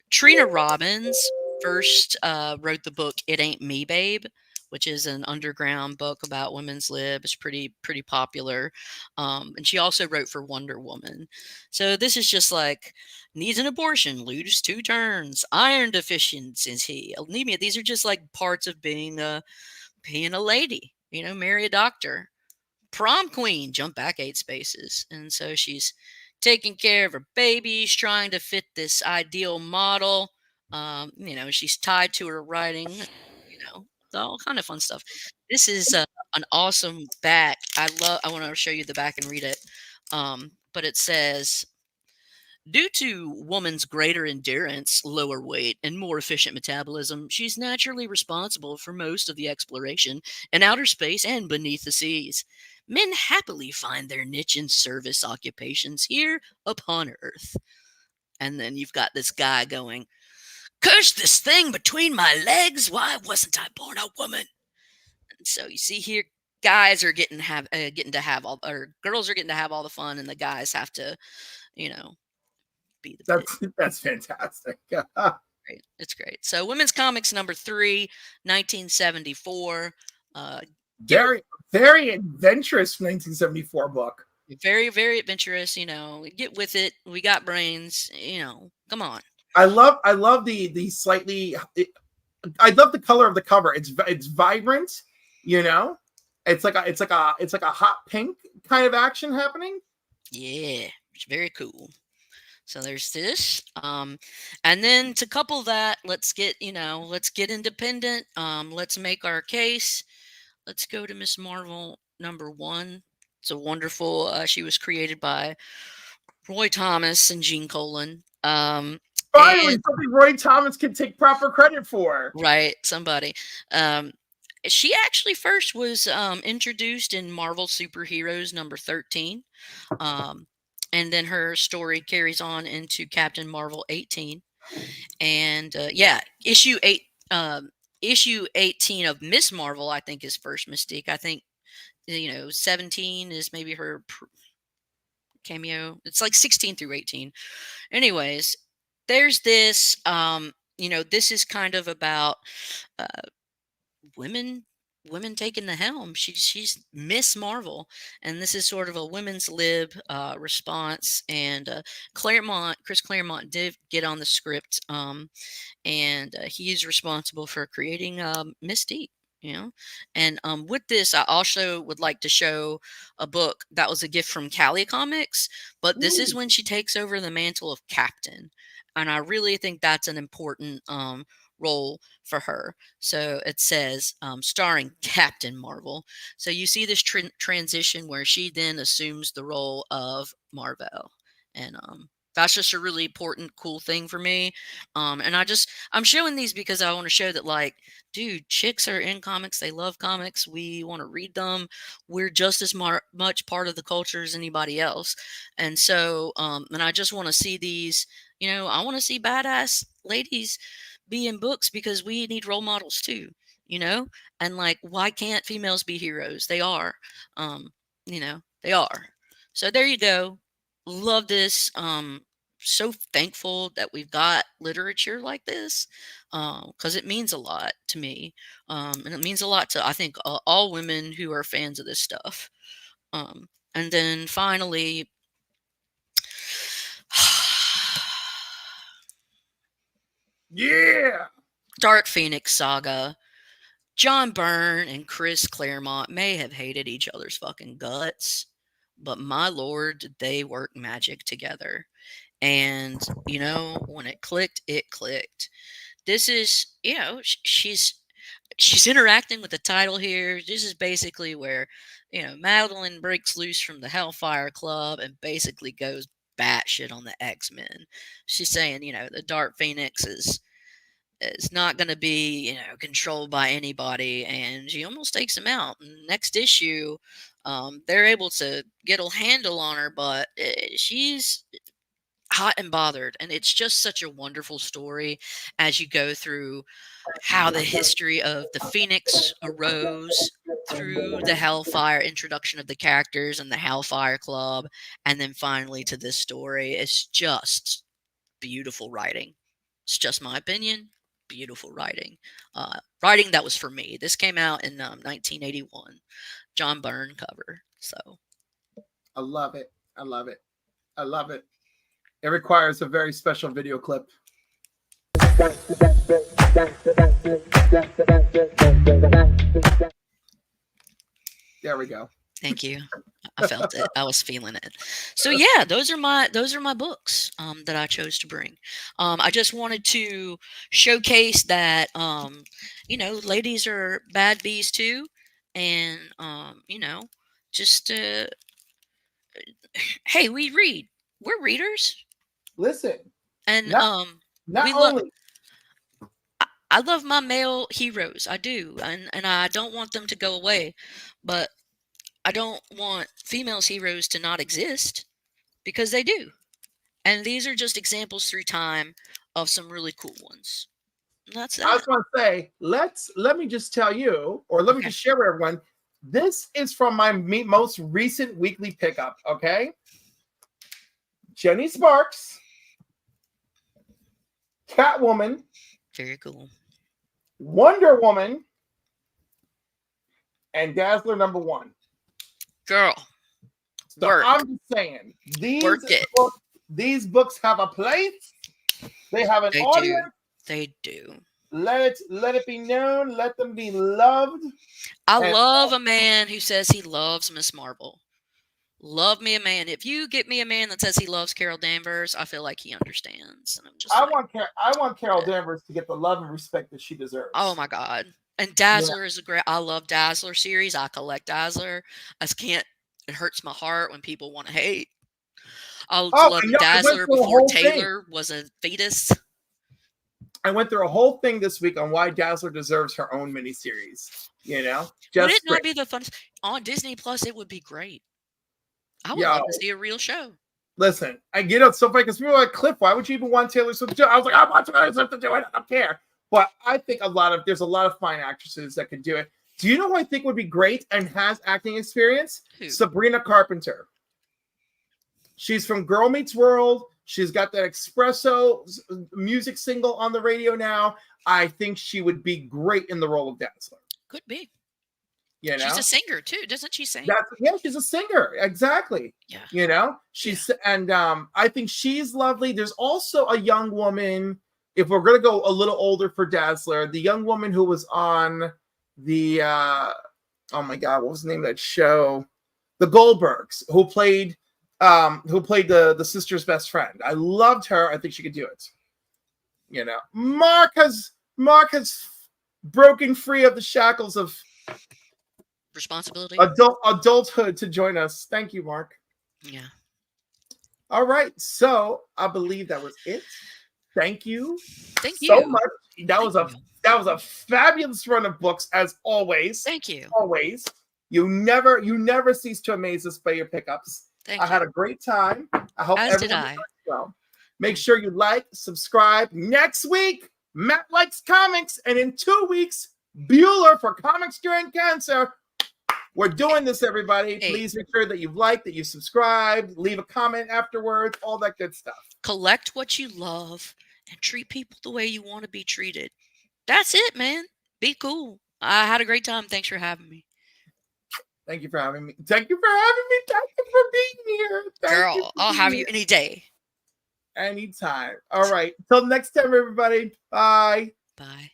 Trina Robbins first wrote the book "It Ain't Me, Babe," which is an underground book about women's lib. It's pretty popular. And she also wrote for Wonder Woman. So this is just like, needs an abortion, lose 2 turns, iron deficiency, anemia. These are just like parts of being a lady, marry a doctor, prom queen, jump back 8 spaces. And so she's taking care of her babies, trying to fit this ideal model. She's tied to her writing, all kind of fun stuff. This is an awesome back. I want to show you the back and read it. But it says, Due to woman's greater endurance, lower weight, and more efficient metabolism, she's naturally responsible for most of the exploration in outer space and beneath the seas. Men happily find their niche in service occupations here upon Earth. And then you've got this guy going, "Curse this thing between my legs! Why wasn't I born a woman?" And so you see here, guys are getting to have all, or girls are getting to have all the fun, and the guys have to, you know, be the bit. That's fantastic. Great. It's great. So, Women's Comics number 3, 1974. Give Very, very adventurous 1974 book. Very, very adventurous. Get with it. We got brains. Come on. I love the slightly. I love the color of the cover. It's vibrant. It's like a hot pink kind of action happening. Yeah, it's very cool. So there's this. And then to couple that, let's get independent. Let's make our case. Let's go to Miss Marvel number 1. It's a wonderful. She was created by Roy Thomas and Gene Colan. Finally, something Roy Thomas can take proper credit for. Right, somebody. She actually first was introduced in Marvel Superheroes number 13. And then her story carries on into Captain Marvel 18. And issue 18 of Miss Marvel, I think, is first Mystique. I think 17 is maybe her cameo. It's like 16 through 18. Anyways, there's this. This is kind of about women taking the helm. She's Miss Marvel, and this is sort of a women's lib response. And Chris Claremont did get on the script, and he's responsible for creating Mystique. And with this, I also would like to show a book that was a gift from Cali Comics, but this is when she takes over the mantle of Captain, and I really think that's an important role for her. So it says starring Captain Marvel. So you see this transition where she then assumes the role of Marvel, and that's just a really important, cool thing for me. And I'm showing these because I want to show that, like, dude, chicks are in comics. They love comics. We want to read them. We're just as much part of the culture as anybody else. And so, and I just want to see these, I want to see badass ladies be in books because we need role models too, and like, why can't females be heroes? They are, they are. So there you go. Love this. So thankful that we've got literature like this, because it means a lot to me, and it means a lot to, I think, all women who are fans of this stuff. And then finally, Yeah. Dark Phoenix Saga. John Byrne and Chris Claremont may have hated each other's fucking guts, but my lord, did they work magic together. And, when it clicked, it clicked. This is, she's interacting with the title here. This is basically where, Madeline breaks loose from the Hellfire Club and basically goes batshit on the X-Men. She's saying, the Dark Phoenix is not going to be, controlled by anybody, and she almost takes him out. Next issue, they're able to get a handle on her, but she's hot and bothered, and it's just such a wonderful story as you go through how the history of the Phoenix arose through the Hellfire introduction of the characters and the Hellfire Club, and then finally to this story. It's just beautiful writing. It's just my opinion. Beautiful writing. Writing that was for me. This came out in 1981. John Byrne cover. So I love it. I love it. I love it. It requires a very special video clip. There we go. Thank you. I felt it. I was feeling it. So yeah, those are my books that I chose to bring. I just wanted to showcase that ladies are bad bees too, and just hey, we read. We're readers. Listen, And not we love. only I love my male heroes. I do, and I don't want them to go away, but I don't want females heroes to not exist because they do. And these are just examples through time of some really cool ones. And that's I that. was going to say, let me just tell you, or let me Okay. just share with everyone. This is from my most recent weekly pickup. Okay, Jenny Sparks, Catwoman, Very cool. Wonder Woman, and Dazzler #1. Girl, So work. I'm just saying, Work it. these books have a place. They have an They audience. do. They do. Let it be known. Let them be loved. I And love a man who says he loves Miss Marvel. Love me a man. If you get me a man that says he loves Carol Danvers, I feel like he understands. And I'm just I like, want Carol Danvers to get the love and respect that she deserves. oh my God. And Yeah. Dazzler is a great, I love Dazzler series. I collect Dazzler. I just can't, it hurts my heart when people want to hate. I love I know. I went Dazzler through a before whole thing. Taylor was a fetus. I went through a whole thing this week on why Dazzler deserves her own miniseries. You know, Would just it not be the funnest? On Disney Plus, it would be great. I would love to see a real show. Listen, I get it so funny because people are like, Cliff, why would you even want Taylor Swift to do it? I was like, I want Taylor Swift to do it. I don't care. But I think there's a lot of fine actresses that could do it. Do you know who I think would be great and has acting experience? Who? Sabrina Carpenter. She's from Girl Meets World. She's got that espresso music single on the radio now. I think she would be great in the role of Dazzler. Could be. You know? She's a singer too, doesn't she sing? She's a singer. Exactly. Yeah. You know, and I think she's lovely. There's also a young woman, if we're gonna go a little older for Dazzler, the young woman who was on the oh my God, what was the name of that show? The Goldbergs, who played the sister's best friend. I loved her. I think she could do it. You know, Mark has broken free of the shackles of responsibility, adulthood to join us. Thank you, Mark. Yeah. All right, so I believe that was it. Thank you so much. That was a fabulous run of books, as always. Thank you. Always. You never cease to amaze us by your pickups. Thank I you. had a great time. I hope As did everyone I. well. Make sure you like, subscribe. Next week, Matt likes comics, and in 2 weeks, Bueller for Comics Curing Cancer. We're doing this, everybody. Hey. Please make sure that you've liked, that you subscribed, leave a comment afterwards, all that good stuff. Collect what you love and treat people the way you want to be treated. That's it, man. Be cool. I had a great time. Thanks for having me. Thank you for having me. Thank you for having me. Thank you for being here. Girl, I'll have you any day. Anytime. All right. Till next time, everybody. Bye. Bye.